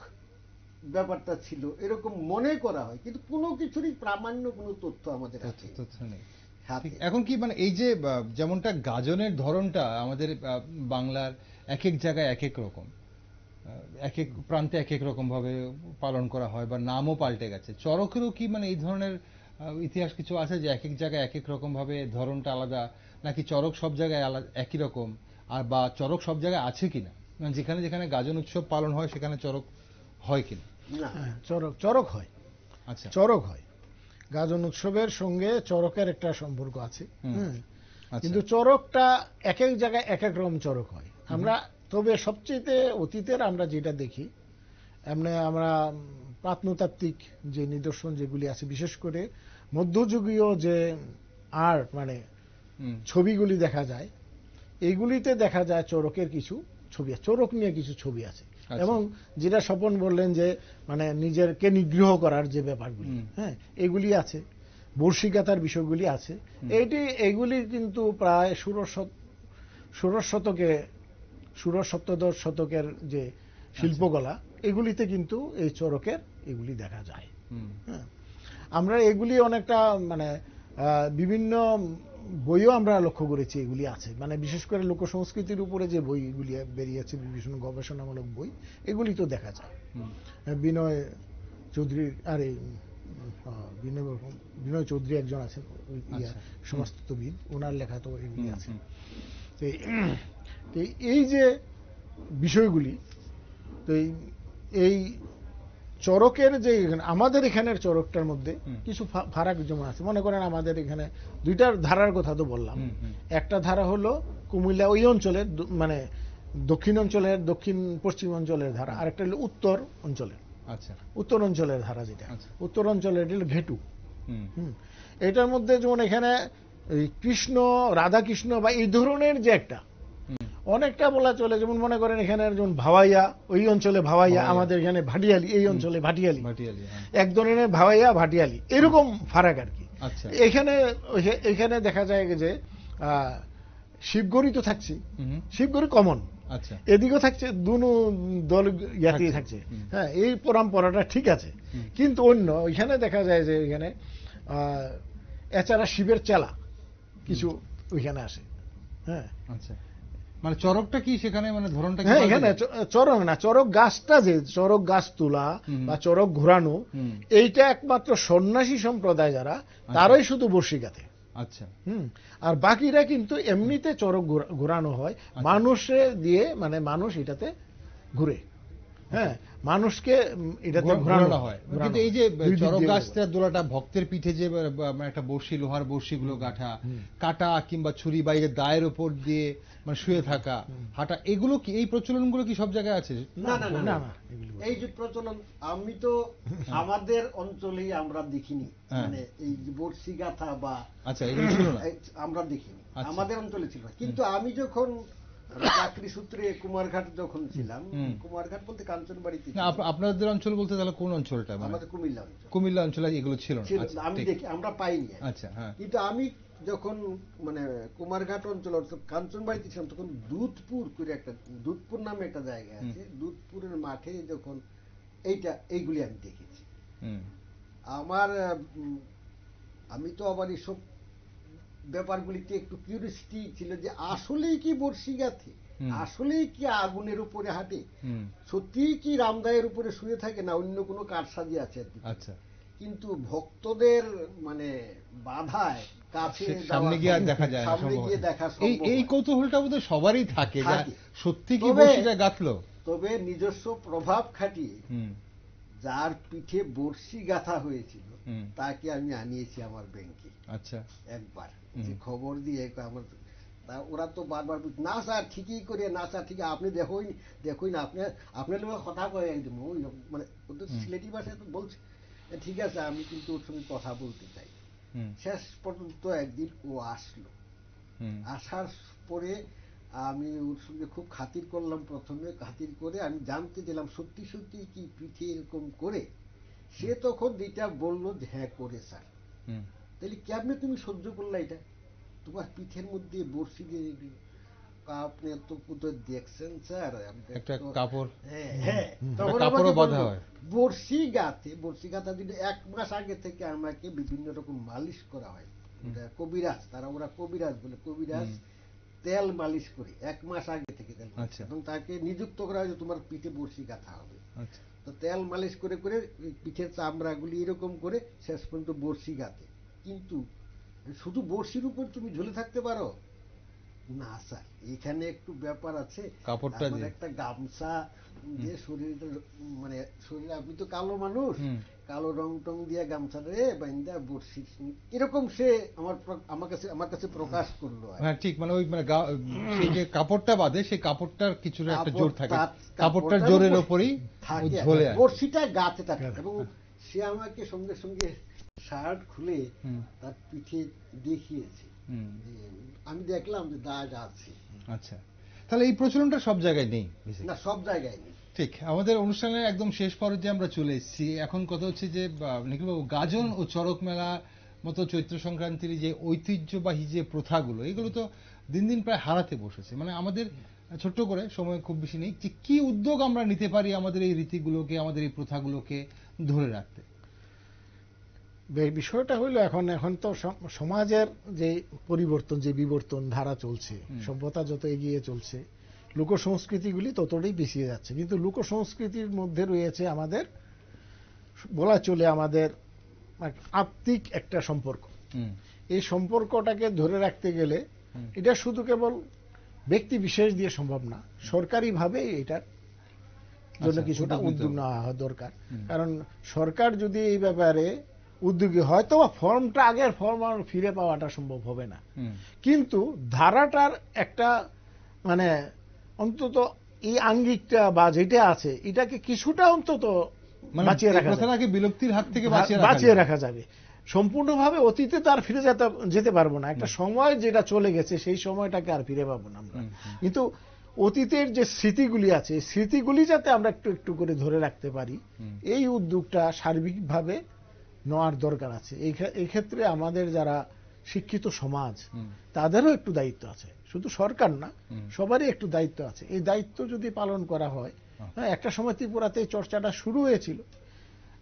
ব্যাপারটা ছিল এরকম মনে করা হয়, কিন্তু কোনো কিছুরই প্রামাণ্য কোনো তথ্য আমাদের তথ্য নেই। এখন কি মানে এই যে যেমনটা গাজনের ধরনটা আমাদের বাংলার এক এক জায়গায় এক এক রকম, এক এক প্রান্তে এক এক রকম ভাবে পালন করা হয়, বা নামও পাল্টে গেছে, চড়কেরও কি মানে এই ধরনের ইতিহাস কিছু আছে যে এক এক জায়গায় এক এক রকম ভাবে ধরনটা আলাদা, নাকি চড়ক সব জায়গায় একই রকম, আর বা চড়ক সব জায়গায় আছে কিনা, মানে যেখানে যেখানে গাজন উৎসব পালন হয় সেখানে চড়ক হয় কিনা? চড়ক হয়। আচ্ছা, চড়ক হয়, গাজন উৎসবের সঙ্গে চড়কের একটা সম্পর্ক আছে, কিন্তু চড়কটা এক এক জায়গায় এক এক রকম চড়ক হয়। আমরা তবে সবচেয়ে অতীতের আমরা যেটা দেখি, এমনি আমরা প্রত্নতাত্ত্বিক যে নিদর্শন যেগুলি আছে, বিশেষ করে মধ্যযুগীয় যে আর্ট মানে ছবিগুলি দেখা যায়, এইগুলিতে দেখা যায় চড়কের কিছু ছবি আছে, চড়ক নিয়ে কিছু ছবি আছে। এবং যেটা স্বপন বললেন যে মানে নিজেরকে নিগ্রহ করার যে ব্যাপারগুলি, হ্যাঁ, এগুলি আছে, বর্ষিকাতার বিষয়গুলি আছে। এগুলি কিন্তু প্রায় ষোড়শ সপ্তদশ শতকের যে শিল্পকলা, এগুলিতে কিন্তু এই চরকের এগুলি দেখা যায়। হ্যাঁ, আমরা এগুলি অনেকটা মানে বিভিন্ন বইও আমরা লক্ষ্য করেছি এগুলি আছে, মানে বিশেষ করে লোকসংস্কৃতির উপরে যে বইগুলি বেরিয়েছে, বিভিন্ন গবেষণামূলক বই, এগুলি তো দেখা যায়। বিনয় চৌধুরী, আরে বিনয় চৌধুরী একজন আছেন সমাজতত্ত্ববিদ, ওনার লেখা তো এগুলি আছে। এই যে বিষয়গুলি, তো এই চরকের যে আমাদের এখানের চরকটার মধ্যে কিছু ফারাক যেমন আছে। মনে করেন আমাদের এখানে দুইটার ধারার কথা তো বললাম, একটা ধারা হলো কুমিল্লা ওই অঞ্চলের, মানে দক্ষিণ অঞ্চলের, দক্ষিণ পশ্চিম অঞ্চলের ধারা, আর একটা হলো উত্তর অঞ্চলের। আচ্ছা, উত্তর অঞ্চলের ধারা যেটা, উত্তর অঞ্চলের হলো ঘেটু। এটার মধ্যে যেমন এখানে কৃষ্ণ, রাধা কৃষ্ণ বা এই ধরনের যে একটা অনেকটা বলা চলে, যেমন মনে করেন এখানে যেমন ভাওয়াইয়া, ওই অঞ্চলে ভাওয়াইয়া, আমাদের এখানে ভাটিয়ালি, এই অঞ্চলে ভাটিয়ালি, এক ধরনের ভাওয়াইয়া ভাটিয়ালি, এরকম ফারাক আর কি। এখানে দেখা যায় যে শিবগড়ি তো থাকছে, শিবগড়ি কমন, এদিকেও থাকছে, দুনো দল ইয়াতেই থাকছে। হ্যাঁ, এই পরম্পরাটা ঠিক আছে, কিন্তু অন্য এখানে দেখা যায় যে এখানে এছাড়া শিবের চেলা কিছু ওইখানে আসে। হ্যাঁ, আচ্ছা, মানে চরকটা কি সেখানে, মানে ধরনটা কি? হ্যাঁ, এখানে চরক না, চরক গাছটা, যে চরক গাছ তোলা বা চরক ঘোরানো, এইটা একমাত্র সন্ন্যাসী সম্প্রদায় যারা, তারাই শুধু বর্ষি গাঁথে। আচ্ছা, আর বাকিরা কিন্তু এমনিতে চরক ঘোরানো হয় মানুষে দিয়ে, মানে মানুষ এটাতে ঘুরে। হ্যাঁ, মানুষকে এটাতে ঘোরানো হয়। কিন্তু এই যে চরক গাছটা দোলাটা, ভক্তের পিঠে যে একটা বর্ষি, লোহার বর্ষিগুলো গাঁথা, কাটা কিংবা ছুরি বা দায়ের উপর দিয়ে মানে শুয়ে থাকা, হাঁটা, এগুলো কি, এই প্রচলনগুলো কি সব জায়গায় আছে? না না না, এই যে প্রচলন আমি তো আমাদের অঞ্চলেই আমরা দেখিনি, মানে এই বর্ষি গাঁথা বা, আচ্ছা, এগুলো ছিল না, আমরা দেখিনি, আমাদের অঞ্চলে ছিল। কিন্তু আমি যখন চাকরি সূত্রে কুমারঘাট যখন ছিলাম, কুমারঘাট বলতে কাঞ্চনবাড়িতে। আপনাদের অঞ্চল বলতে তাহলে কোন অঞ্চলটা? আমাদের কুমিল্লা অঞ্চল। কুমিল্লা অঞ্চলে এগুলো ছিল না, আমি দেখি, আমরা পাইনি। আচ্ছা, হ্যাঁ। কিন্তু আমি যখন মানে কুমারঘাট অঞ্চল কাঞ্চনবাড়িতে ছিলাম, তখন দুধপুর করে একটা, দুধপুর নামে একটা জায়গা আছে, দুধপুরের মাঠে যখন এইগুলি আমি দেখেছি। আমি তো আবার এইসব ব্যাপারগুলিতে একটু কিউরিয়াসিটি ছিল যে আসলেই কি বর্ষি গাঁথে, আসলেই কি আগুনের উপরে হাঁটে, সত্যিই কি রামদায়ের উপরে শুয়ে থাকে, না অন্য কোনো কারসাজি আছে। আচ্ছা, কিন্তু ভক্তদের মানে বাধায় কাছে সামনে গিয়ে দেখা যায়, সামনে গিয়ে দেখা সম্ভব। এই কৌতূহলটা বোধহয় সবারই থাকে, সত্যি কি বর্ষিটা গাঁথলো। তবে নিজস্ব প্রভাব খাটিয়ে যার পিঠে বর্ষি গাঁথা হয়েছিল তাকে আমি আনিয়েছি আমার ব্যাংকে। আচ্ছা, একবার যে খবর দিয়ে আমার, ওরা তো বারবার, না স্যার ঠিকই করে, না স্যার ঠিক, আপনি দেখোই না, আপনার লোক কথা কয় একদম ওই মানে ওদের সিলেটি ভাষায় তো বলছে, ঠিক আছে আমি কিন্তু ওর সঙ্গে কথা বলতে চাই। শেষ পর্যন্ত একদিন ও আসলো, আসার পরে আমি ওর সঙ্গে খুব খাতির করলাম। প্রথমে খাতির করে আমি জানতে দিলাম সত্যি সত্যি কি পিঠে এরকম করে। সে তখন যেটা বললো যে হ্যাঁ করে স্যার। তাহলে কেমনে তুমি সহ্য করলা এটা, তোমার পিঠের মধ্যে বর্ষি দিয়ে? আপনি তো কোথায় দেখছেন স্যার একটা কাপড়, হ্যাঁ, তখন বর্ষি গাঁথা দিলে 1 মাস আগে থেকে আমাকে বিভিন্ন রকম মালিশ করা হয়। কবিরাজ, ওরা কবিরাজ বলে, কবিরাজ তেল মালিশ করে 1 মাস আগে থেকে তেল, এবং তাকে নিযুক্ত করা হয় যে তোমার পিঠে বর্ষি গাঁথা হবে। তো তেল মালিশ করে করে পিঠের চামড়াগুলি এরকম করে শেষ পর্যন্ত বর্ষি গাঁথে। কিন্তু শুধু বর্ষির উপর তুমি ঝুলে থাকতে পারো না স্যার, এখানে একটু ব্যাপার আছে। কাপড়টা একটা গামছা দিয়ে শরীরটা, মানে শরীরে, আপনি তো কালো মানুষ, কালো রং টং দিয়ে গামছা রে বাইন্দা বর্ষি, এরকম সে আমার কাছে প্রকাশ করলো। হ্যাঁ ঠিক, মানে ওই মানে সেই যে কাপড়টা বাঁধে, সেই কাপড়টার কিছু একটা জোর থাকে, কাপড়টার জোরের উপরই ঝোলে বর্ষিটা গাঁথে থাকে। এবং সে আমাকে সঙ্গে সঙ্গে শার্ট খুলে তার পিঠে দেখিয়েছে, আমি দেখলাম যে দাগ আছে। আচ্ছা, তাহলে এই প্রচলনটা সব জায়গায় নেই? না, সব জায়গায় নেই। ঠিক, আমাদের অনুষ্ঠানের একদম শেষ পর্যায়ে আমরা চলে এসেছি। এখন কথা হচ্ছে যে নিখিলবাবু, গাজন ও চড়ক মেলা মতো চৈত্র সংক্রান্তির যে ঐতিহ্যবাহী যে প্রথাগুলো, এগুলো তো দিন দিন প্রায় হারাতে বসেছে। মানে আমাদের ছোট্ট করে, সময় খুব বেশি নেই, যে কি উদ্যোগ আমরা নিতে পারি আমাদের এই রীতিগুলোকে, আমাদের এই প্রথাগুলোকে ধরে রাখতে? বিষয়টা হইলো এখন তো সমাজের যে পরিবর্তন, যে বিবর্তন ধারা চলছে, সভ্যতা যত এগিয়ে চলছে, লোক সংস্কৃতিগুলি ততটাই পিছিয়ে যাচ্ছে। কিন্তু লোক সংস্কৃতির মধ্যে রয়েছে আমাদের, বলা চলে, আমাদের আত্মিক একটা সম্পর্ক। এই সম্পর্কটাকে ধরে রাখতে গেলে এটা শুধু কেবল ব্যক্তি বিশেষ দিয়ে সম্ভব না, সরকারি ভাবে এটার জন্য কিছুটা উদ্যোগ নেওয়া দরকার। কারণ সরকার যদি এই ব্যাপারে উদ্যোগী হয়, তো ফর্মটা, আগের ফর্ম আর ফিরে পাওয়াটা সম্ভব হবে না। কিন্তু ধারাটার একটা মানে অন্তত এই আঙ্গিকটা বা যেটা আছে, এটাকে কিছুটা অন্তত বাঁচিয়ে রাখা যাবে, বিলুপ্তির হাত থেকে বাঁচিয়ে রাখা যাবে। সম্পূর্ণভাবে অতীতে তো আর ফিরে যেতে পারবো না। একটা সময় যেটা চলে গেছে, সেই সময়টাকে আর ফিরে পাবো না আমরা। কিন্তু অতীতের যে স্মৃতিগুলি আছে, স্মৃতিগুলি যাতে আমরা একটু একটু করে ধরে রাখতে পারি, এই উদ্যোগটা সার্বিকভাবে নেওয়ার দরকার আছে। এই ক্ষেত্রে আমাদের যারা শিক্ষিত সমাজ, তাদেরও একটু দায়িত্ব আছে, শুধু সরকার না, সবারই একটু দায়িত্ব আছে। এই দায়িত্ব যদি পালন করা হয়, একটা সময় ত্রিপুরাতে এই চর্চাটা শুরু হয়েছিল,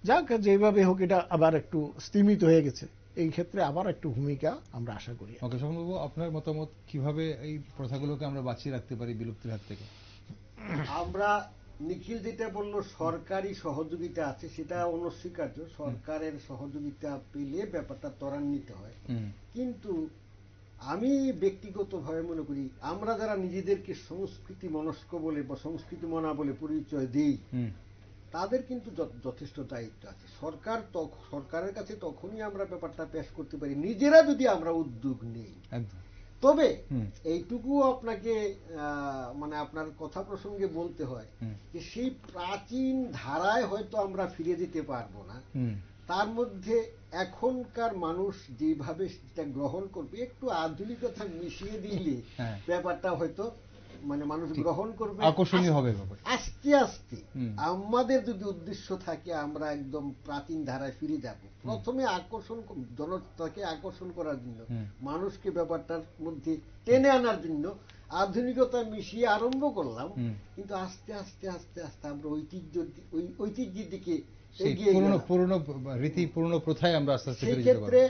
যাক যেভাবে হোক এটা আবার একটু স্তীমিত হয়ে গেছে। এই ক্ষেত্রে আবার একটু ভূমিকা আমরা আশা করি। ওকে, স্বপনবাবু, আপনার মতামত, কিভাবে এই প্রথাগুলোকে আমরা বাঁচিয়ে রাখতে পারি বিলুপ্তির হাত থেকে? আমরা, নিখিল যেটা বললো সরকারি সহযোগিতা আছে, সেটা অনস্বীকার্য। সরকারের সহযোগিতা পেলে ব্যাপারটা ত্বরান্বিত হয়। কিন্তু আমি ব্যক্তিগতভাবে মনে করি, আমরা যারা নিজেদেরকে সংস্কৃতি মনস্ক বলে বা সংস্কৃতি মনা বলে পরিচয় দিই, তাদের কিন্তু যথেষ্ট দায়িত্ব আছে। সরকারের কাছে তখনই আমরা ব্যাপারটা পেশ করতে পারি নিজেরা যদি আমরা উদ্যোগ নিই। তবে এইটুকু আপনাকে মানে আপনার কথা প্রসঙ্গে বলতে হয় যে সেই প্রাচীন ধারায় হয়তো আমরা ফিরে যেতে পারবো না, তার মধ্যে এখনকার মানুষ যেভাবে সেটা গ্রহণ করবে, একটু আধুনিকতা মিশিয়ে দিলে ব্যাপারটা হয়তো মানে মানুষ গ্রহণ করবে, আকর্ষণীয় হবে। আস্তে আস্তে আমাদের যদি উদ্দেশ্য থাকে আমরা একদম প্রাচীন ধারায় ফিরে যাব, প্রথমে জনতাকে আকর্ষণ করার জন্য, মানুষকে ব্যাপারটার মধ্যে টেনে আনার জন্য আধুনিকতা মিশিয়ে আরম্ভ করলাম, কিন্তু আস্তে আস্তে আস্তে আস্তে আমরা ঐতিহ্যের দিকে এগিয়ে গেলাম। পুরনো রীতি, পুরনো প্রথায় আমরা আস্তে আস্তে। সেই ক্ষেত্রে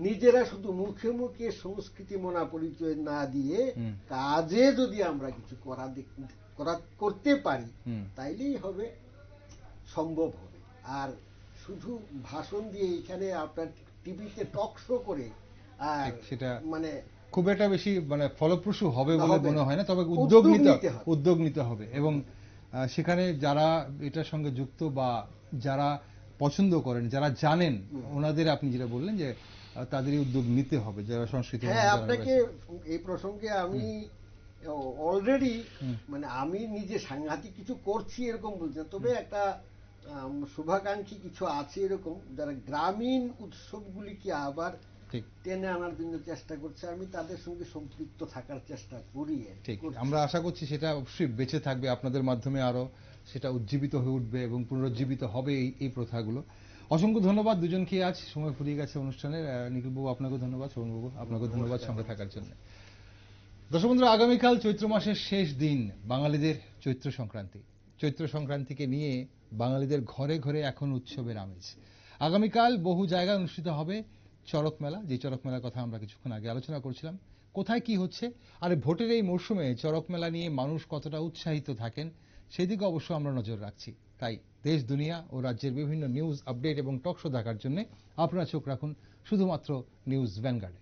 নিজেরা শুধু মুখে মুখে সংস্কৃতি মনা পরিচয় না দিয়ে কাজে যদি আমরা কিছু করতে পারি, তাইলেই হবে, সম্ভব হবে। আর শুধু ভাষণ দিয়ে এখানে আপনার টিভিতে টক শো করে সেটা মানে খুব একটা বেশি মানে ফলপ্রসূ হবে বলে মনে হয় না। তবে উদ্যোগ নিতে হবে, এবং সেখানে যারা এটার সঙ্গে যুক্ত বা যারা পছন্দ করেন, যারা জানেন, ওনাদের, আপনি যেটা বললেন যে তাদেরই উদ্যোগ নিতে হবে, যারা সংস্কৃতি। হ্যাঁ, আপনাকে এই প্রসঙ্গে আমি অলরেডি মানে আমি নিজে সাংঘাতিক কিছু করছি এরকম বলছেন, তবে একটা শুভাকাঙ্ক্ষী কিছু আছে এরকম, যারা গ্রামীণ উৎসবগুলিকে আবার টেনে আনার জন্য চেষ্টা করছে। আমি তাদের সঙ্গে সম্পৃক্ত থাকার চেষ্টা করি। ঠিক, আমরা আশা করছি সেটা অবশ্যই বেঁচে থাকবে, আপনাদের মাধ্যমে আরো সেটা উজ্জীবিত হয়ে উঠবে এবং পুনরুজ্জীবিত হবে এই প্রথাগুলো। অসংখ্য ধন্যবাদ দুজনকে, আজ সময় ফুরিয়ে গেছে অনুষ্ঠানের। নিখিলবাবু আপনাকে ধন্যবাদ, শোভনবাবু আপনাকে ধন্যবাদ সঙ্গে থাকার জন্য। দর্শক বন্ধুরা, আগামীকাল চৈত্র মাসের শেষ দিন, বাঙালিদের চৈত্র সংক্রান্তি। চৈত্র সংক্রান্তিকে নিয়ে বাঙালিদের ঘরে ঘরে এখন উৎসবের আমেজ। আগামীকাল বহু জায়গায় অনুষ্ঠিত হবে চড়ক মেলা, যে চড়ক মেলার কথা আমরা কিছুক্ষণ আগে আলোচনা করছিলাম। কোথায় কি হচ্ছে, আর ভোটের এই মরশুমে চড়ক মেলা নিয়ে মানুষ কতটা উৎসাহিত থাকেন, সেদিকে অবশ্য আমরা নজর রাখছি। তাই দেশ, দুনিয়া ও রাজ্যের বিভিন্ন নিউজ আপডেট এবং টক শো দেখার জন্য আপনারা চোখ রাখুন শুধুমাত্র নিউজ ভ্যানগার্ডে।